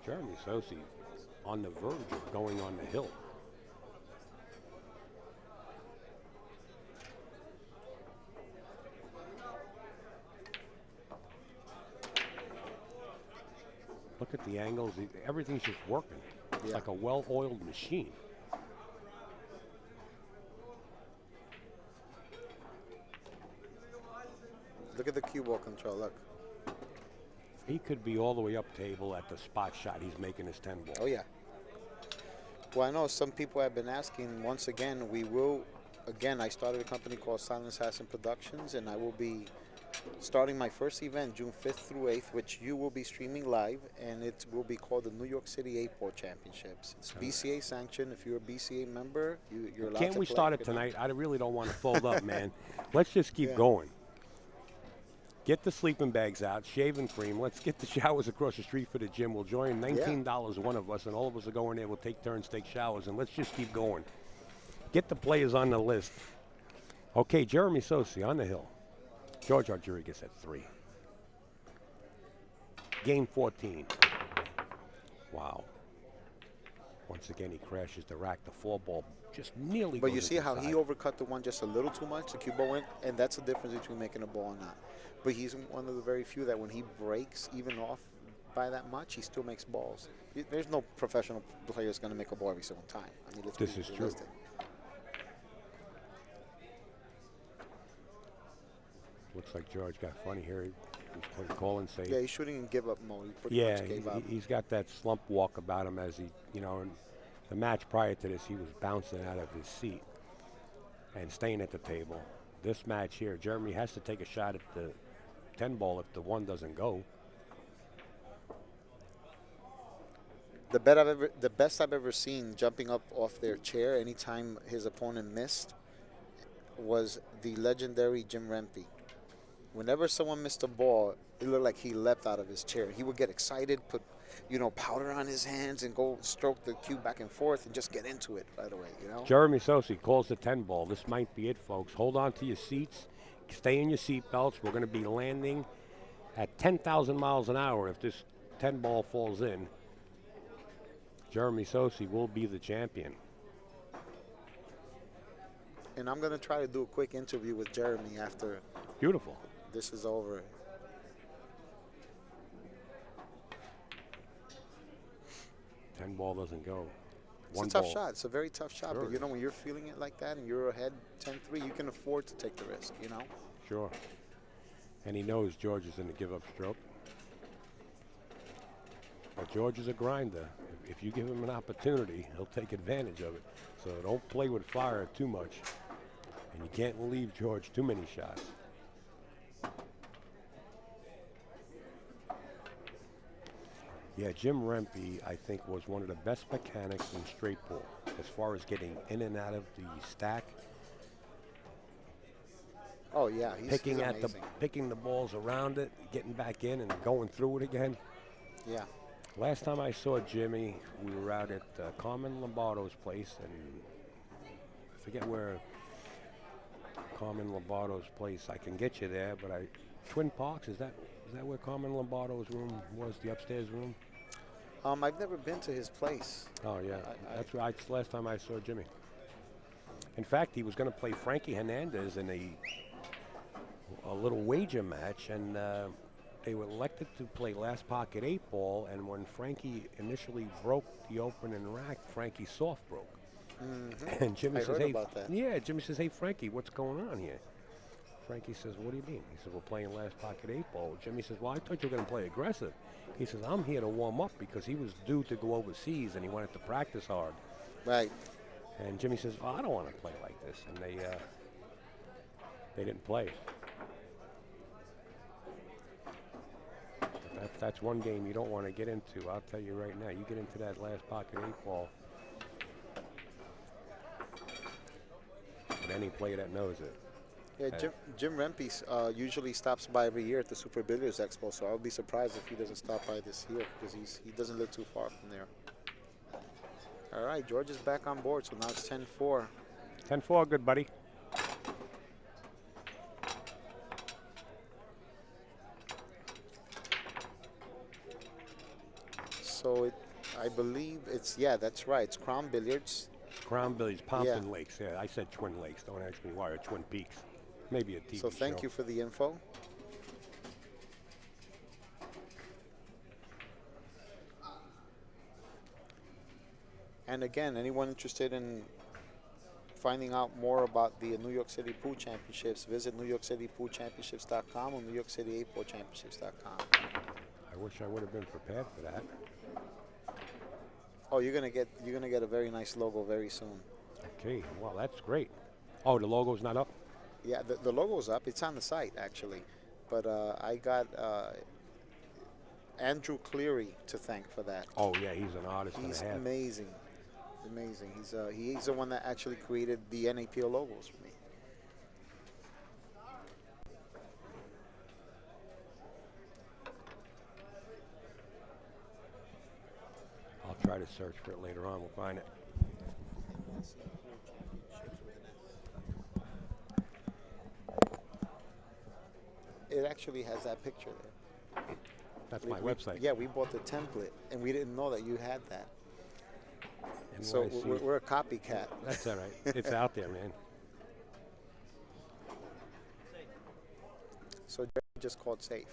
Jeremy Sossei on the verge of going on the hill. Look at the angles. Everything's just working. It's like a well-oiled machine. Look at the cue ball control, look. He could be all the way up table at the spot shot he's making his 10 ball. Oh, yeah. Well, I know some people have been asking, once again, we will, again, I started a company called Silent Assassin Productions, and I will be starting my first event June 5th through 8th, which you will be streaming live, and it will be called the New York City 8-Ball Championships. It's BCA sanctioned. If you're a BCA member, you're allowed to play. Can't we start it tonight? I really don't want to fold up, man. Let's just keep going. Get the sleeping bags out, shaving cream. Let's get the showers across the street for the gym. We'll join $19 one of us, and all of us will go in there. We'll take turns, take showers, and let's just keep going. Get the players on the list. Okay, Jeremy Sossei on the hill. George Rodriguez at 3. Game 14. Wow. Once again, he crashes the rack. The 4-ball just nearly goes. But you see how he overcut the one just a little too much? The cue ball went, and that's the difference between making a ball and not. But he's one of the very few that when he breaks even off by that much, he still makes balls. There's no professional player that's going to make a ball every single time. I mean, this is true. Looks like George got funny here. He's calling safe. Yeah, he's shooting in give-up mode. He pretty much gave up. He's got that slump walk about him as he, you know, in the match prior to this, he was bouncing out of his seat and staying at the table. This match here, Jeremy has to take a shot at the 10 ball if the 1 doesn't go. The best I've ever seen jumping up off their chair anytime his opponent missed was the legendary Jim Rempe. Whenever someone missed a ball, it looked like he leapt out of his chair. He would get excited, put, powder on his hands and go stroke the cue back and forth and just get into it right away, Jeremy Sossei calls the 10 ball. This might be it, folks. Hold on to your seats. Stay in your seat belts. We're going to be landing at 10,000 miles an hour. If this 10 ball falls in, Jeremy Sossei will be the champion. And I'm going to try to do a quick interview with Jeremy after Beautiful. This is over. Ten ball doesn't go. It's a tough shot. It's a very tough shot. Sure. But, when you're feeling it like that and you're ahead 10-3, you can afford to take the risk, Sure. And he knows George is going to give up stroke. But George is a grinder. If you give him an opportunity, he'll take advantage of it. So don't play with fire too much. And you can't leave George too many shots. Yeah, Jim Rempe, I think, was one of the best mechanics in straight pool as far as getting in and out of the stack. Oh yeah, he's picking the balls around it, getting back in and going through it again. Yeah. Last time I saw Jimmy, we were out at Carmen Lombardo's place, and I forget where Carmen Lombardo's place. I can get you there, but Twin Parks, is that where Carmen Lombardo's room was, the upstairs room? I've never been to his place. Oh yeah, that's last time I saw Jimmy. In fact, he was going to play Frankie Hernandez in a little wager match, and they were elected to play last pocket 8-ball, and when Frankie initially broke the opening rack, Frankie soft broke. Mm-hmm. And Jimmy says, hey, about that. Yeah, Jimmy says, hey, Frankie, what's going on here? Frankie says, what do you mean? He said, we're playing last pocket 8-ball. Jimmy says, well, I thought you were going to play aggressive. He says, I'm here to warm up because he was due to go overseas and he wanted to practice hard. Right. And Jimmy says, well, I don't want to play like this. And they didn't play. That's one game you don't want to get into. I'll tell you right now, you get into that last pocket 8-ball with any player that knows it. Yeah, Jim Rempe usually stops by every year at the Super Billiards Expo, so I'll be surprised if he doesn't stop by this year because he doesn't live too far from there. All right, George is back on board, so now it's 10-4. 10-4, good buddy. So I believe that's right. It's Crown Billiards. Crown Billiards, Pompton Lakes. Yeah, I said Twin Lakes. Don't ask me why, or Twin Peaks. Maybe a TV So thank you for the info. And again, anyone interested in finding out more about the New York City Pool Championships, visit NewYorkCityPoolChampionships.com or NewYorkCity8BallChampionships.com. I wish I would have been prepared for that. Oh, you're gonna get a very nice logo very soon. Okay, well that's great. Oh, the logo's not up? Yeah, the logo's up. It's on the site actually, but I got Andrew Cleary to thank for that. Oh yeah, he's an artist and a half. He's amazing. Amazing. He's the one that actually created the NAPO logos for me. I'll try to search for it later on. We'll find it. It actually has that picture there. That's my website. Yeah, we bought the template, and we didn't know that you had that. NYC. So we're a copycat. That's all right. It's out there, man. So just called safe.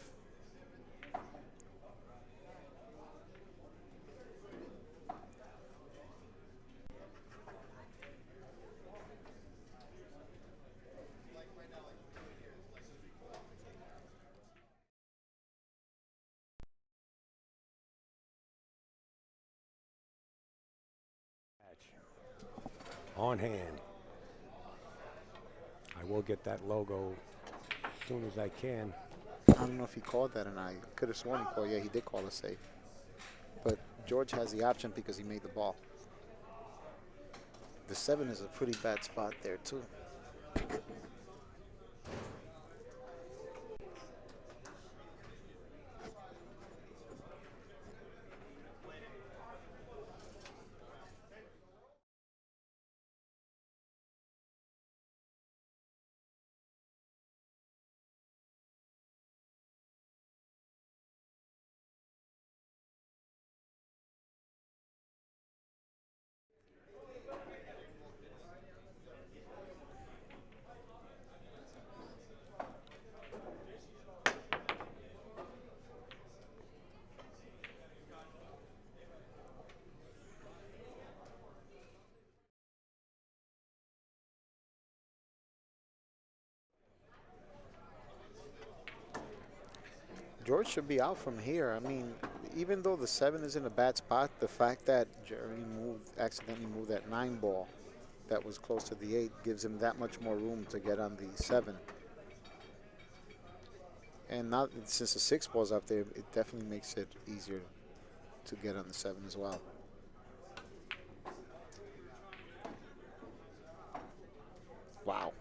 On hand. I will get that logo as soon as I can. I don't know if he called that or not. I could have sworn he called. Yeah, he did call us safe. But George has the option because he made the ball. The 7 is a pretty bad spot there, too. George should be out from here. I mean, even though the 7 is in a bad spot, the fact that Jeremy accidentally moved that 9 ball that was close to the 8 gives him that much more room to get on the 7. And now, since the 6 ball's up there, it definitely makes it easier to get on the 7 as well. Wow.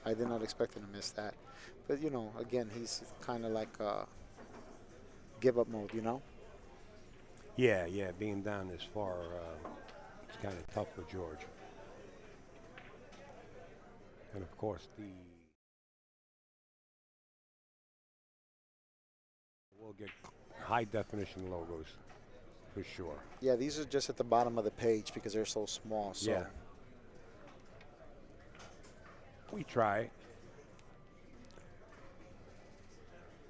I did not expect him to miss that. But, you know, again, he's kind of like give-up mode, you know? Yeah, being down this far, it's kind of tough for George. And, of course, we'll get high-definition logos for sure. Yeah, these are just at the bottom of the page because they're so small. So. Yeah. We try.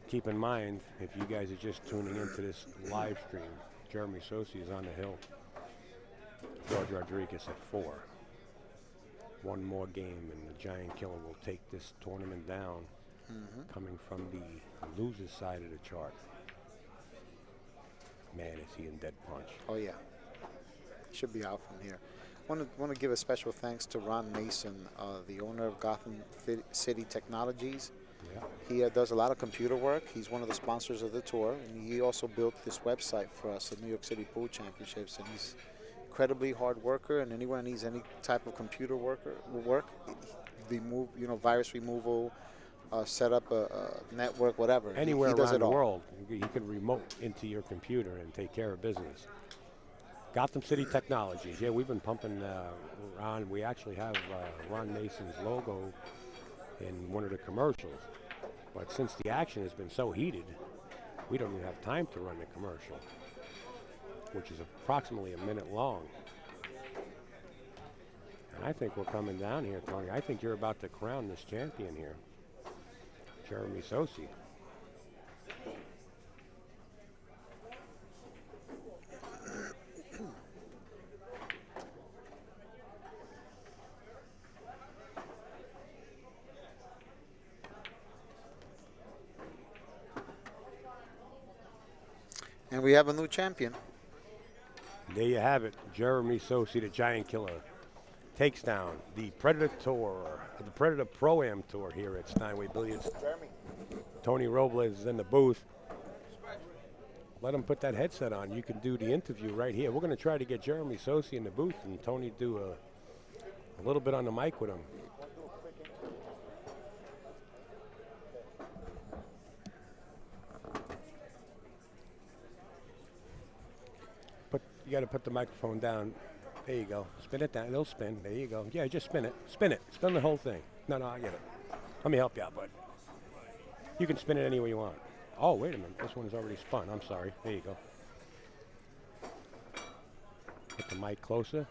Keep in mind, if you guys are just tuning into this live stream, Jeremy Sossei is on the hill. George Rodriguez at 4. One more game and the Giant Killer will take this tournament down, coming from the loser's side of the chart. Man, is he in dead punch. Oh, yeah. Should be out from here. Want to give a special thanks to Ron Mason, the owner of Gotham City Technologies. Yeah. He does a lot of computer work. He's one of the sponsors of the tour, and he also built this website for us, the New York City Pool Championships. And he's incredibly hard worker, and anyone needs any type of computer work, virus removal, set up a network, whatever. Anywhere around the world, you can remote into your computer and take care of business. Gotham City Technologies. Yeah, we've been pumping Ron. We actually have Ron Mason's logo in one of the commercials. But since the action has been so heated, we don't even have time to run the commercial, which is approximately a minute long. And I think we're coming down here, Tony. I think you're about to crown this champion here, Jeremy Sossei. And we have a new champion. There you have it. Jeremy Sossei, the Giant Killer, takes down the Predator Tour, the Predator Pro-Am Tour here at Steinway Billiards. Jeremy. Tony Robles is in the booth. Let him put that headset on. You can do the interview right here. We're going to try to get Jeremy Sossei in the booth and Tony do a little bit on the mic with him. You got to put the microphone down. There you go. Spin it down. It'll spin. There you go. Yeah, just spin it. Spin it. Spin the whole thing. No, I get it. Let me help you out, bud. You can spin it any way you want. Oh, wait a minute. This one is already spun. I'm sorry. There you go. Put the mic closer.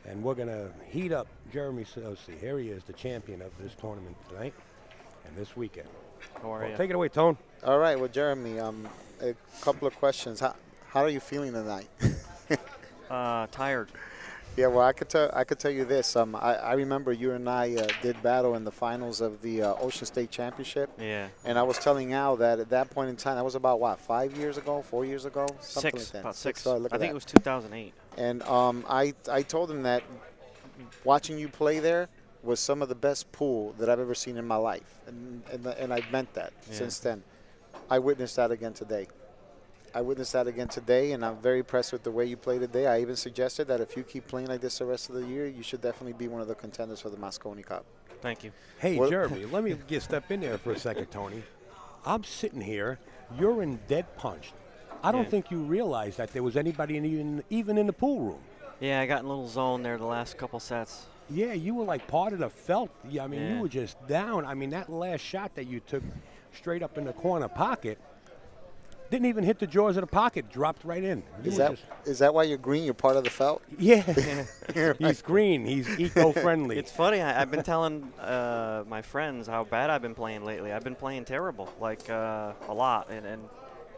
And we're going to heat up Jeremy Sossei. Here he is, the champion of this tournament tonight and this weekend. How are you? Take it away, Tone. All right. Well, Jeremy, a couple of questions. How are you feeling tonight? Tired. Yeah, well, I could tell you this. I remember you and I did battle in the finals of the Ocean State Championship. Yeah. And I was telling Al that at that point in time, that was about, what, 5 years ago, 4 years ago? Something Six, like that. about 6. So I think it was 2008. And I told him that watching you play there was some of the best pool that I've ever seen in my life. And I meant that since then. I witnessed that again today. And I'm very impressed with the way you played today. I even suggested that if you keep playing like this the rest of the year, you should definitely be one of the contenders for the Mosconi Cup. Thank you. Hey, Jeremy, let me step in there for a second, Tony. I'm sitting here. You're in dead punch. I don't think you realize that there was anybody even in the pool room. Yeah, I got in a little zone there the last couple sets. Yeah, you were like part of the felt. I mean, you were just down. I mean, that last shot that you took straight up in the corner pocket didn't even hit the jaws of the pocket, dropped right in. Is that why you're green? You're part of the felt? Yeah. He's green. He's eco-friendly. It's funny. I've been telling my friends how bad I've been playing lately. I've been playing terrible, like a lot. And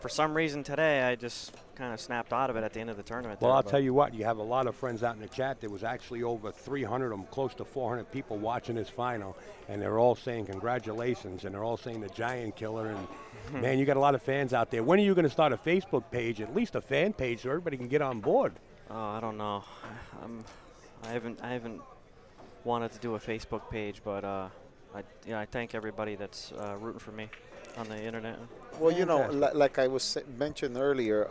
for some reason today, I just kind of snapped out of it at the end of the tournament. Well, I'll tell you what, you have a lot of friends out in the chat. There was actually over 300 of them, close to 400 people watching this final, and they're all saying congratulations, and they're all saying the Giant Killer, and man, you got a lot of fans out there. When are you going to start a Facebook page, at least a fan page, so everybody can get on board? Oh, I don't know. I haven't wanted to do a Facebook page, but I thank everybody that's rooting for me on the internet. Well, you know, like I was mentioned earlier,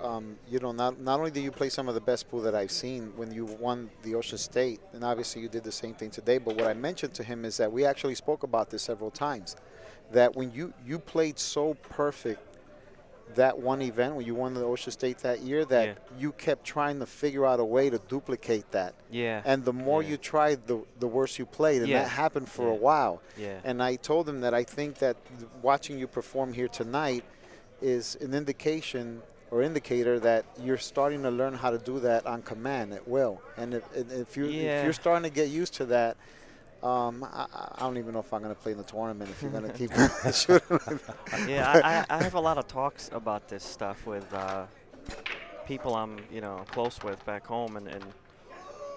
you know, not only did you play some of the best pool that I've seen when you won the Ocean State, and obviously you did the same thing today, but what I mentioned to him is that we actually spoke about this several times, that when you played so perfect that one event, when you won the Ocean State that year, that you kept trying to figure out a way to duplicate that. Yeah. And the more you tried, the worse you played, and that happened for a while. Yeah. And I told him that I think that watching you perform here tonight is an indication or indicator that you're starting to learn how to do that on command at will. And if you're starting to get used to that, I don't even know if I'm going to play in the tournament if you're going to keep shooting. Yeah, I have a lot of talks about this stuff with people I'm close with back home, and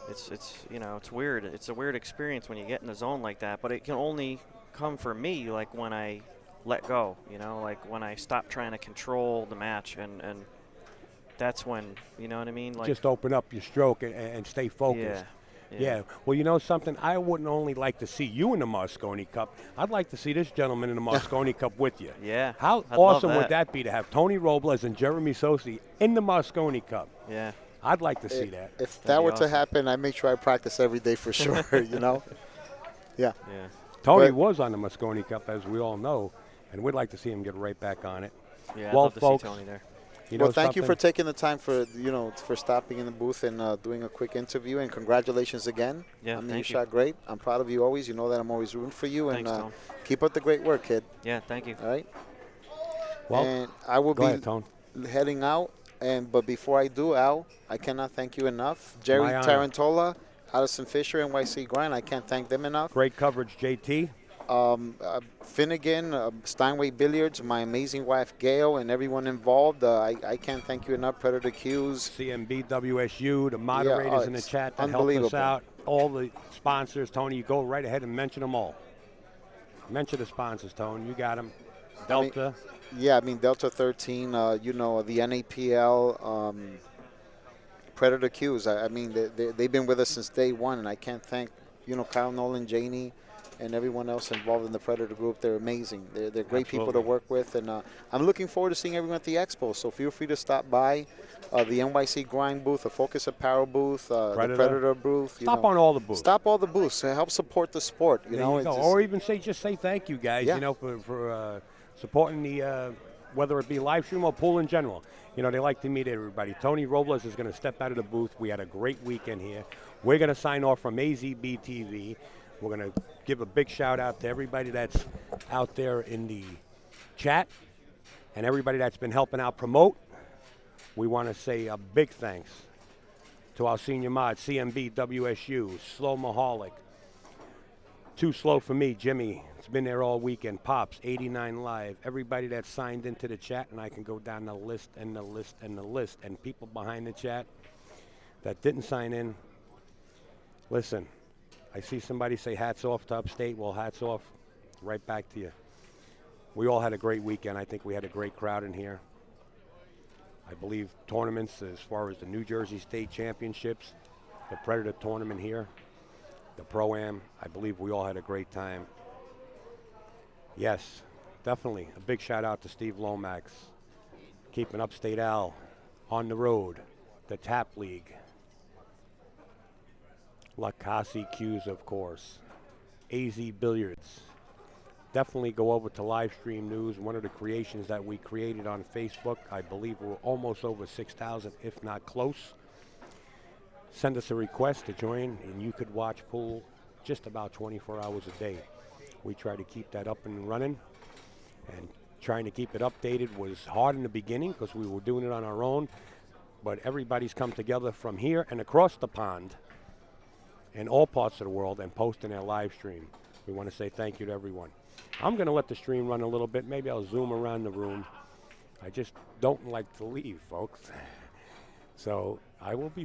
it's it's weird. It's a weird experience when you get in the zone like that, but it can only come for me like when I let go, like when I stop trying to control the match, and that's when, you know what I mean? Like, just open up your stroke and stay focused. Yeah. Well, you know something? I wouldn't only like to see you in the Mosconi Cup. I'd like to see this gentleman in the Mosconi Cup with you. Yeah. How awesome would that be to have Tony Robles and Jeremy Sossei in the Mosconi Cup? Yeah. I'd like to see that. If that were to happen, I'd make sure I practice every day for sure, Yeah. Yeah. Tony was on the Mosconi Cup, as we all know, and we'd like to see him get right back on it. Yeah, well, I'd love to folks, see Tony there. Well, thank you for taking the time for stopping in the booth and doing a quick interview, and congratulations again. Yeah, I mean, thank you shot great. I'm proud of you always. You know that I'm always rooting for you. Thanks, and Tom. Keep up the great work, kid. Yeah, thank you. All right. Well, and I will go ahead, Tone. Heading out, but before I do, Al, I cannot thank you enough. Jerry Tarantola, Addison Fisher, NYC Grind. I can't thank them enough. Great coverage, JT. Finnegan, Steinway Billiards, my amazing wife Gail, and everyone involved. I can't thank you enough. Predator Q's, CMB, WSU, the moderators in the chat that helped us out, all the sponsors. Tony, you go right ahead and mention them all. Mention the sponsors, Tony. You got them. Delta. I mean Delta 13. The NAPL, Predator Q's. I mean they've been with us since day one, and I can't thank Kyle Nolan, Janie, and everyone else involved in the Predator group. They're amazing. They're great people to work with, and I'm looking forward to seeing everyone at the expo. So feel free to stop by the NYC Grind booth, the Focus Apparel booth, the Predator booth. Stop on all the booths. Stop all the booths. Help support the sport. Or even just say thank you, guys. For supporting the whether it be live stream or pool in general. They like to meet everybody. Tony Robles is going to step out of the booth. We had a great weekend here. We're going to sign off from AZBtv. We're going to give a big shout out to everybody that's out there in the chat and everybody that's been helping out promote. We want to say a big thanks to our senior mod, CMB, WSU, Slow Maholic, Too Slow for Me, Jimmy. It's been there all weekend. Pops, 89 Live. Everybody that's signed into the chat, and I can go down the list and the list and the list. And people behind the chat that didn't sign in, listen. I see somebody say hats off to Upstate. Well, hats off right back to you. We all had a great weekend. I think we had a great crowd in here. I believe tournaments as far as the New Jersey State Championships, the Predator tournament here, the Pro-Am, I believe we all had a great time. Yes, definitely. A big shout out to Steve Lomax, keeping Upstate Al on the road, the Tap League. La Casa Q's, of course. AZ Billiards. Definitely go over to Livestream News, one of the creations that we created on Facebook. I believe we're almost over 6,000, if not close. Send us a request to join, and you could watch pool just about 24 hours a day. We try to keep that up and running, and trying to keep it updated was hard in the beginning because we were doing it on our own, but everybody's come together from here and across the pond in all parts of the world and posting their live stream. We want to say thank you to everyone. I'm going to let the stream run a little bit. Maybe I'll zoom around the room I just don't like to leave, folks. So I will be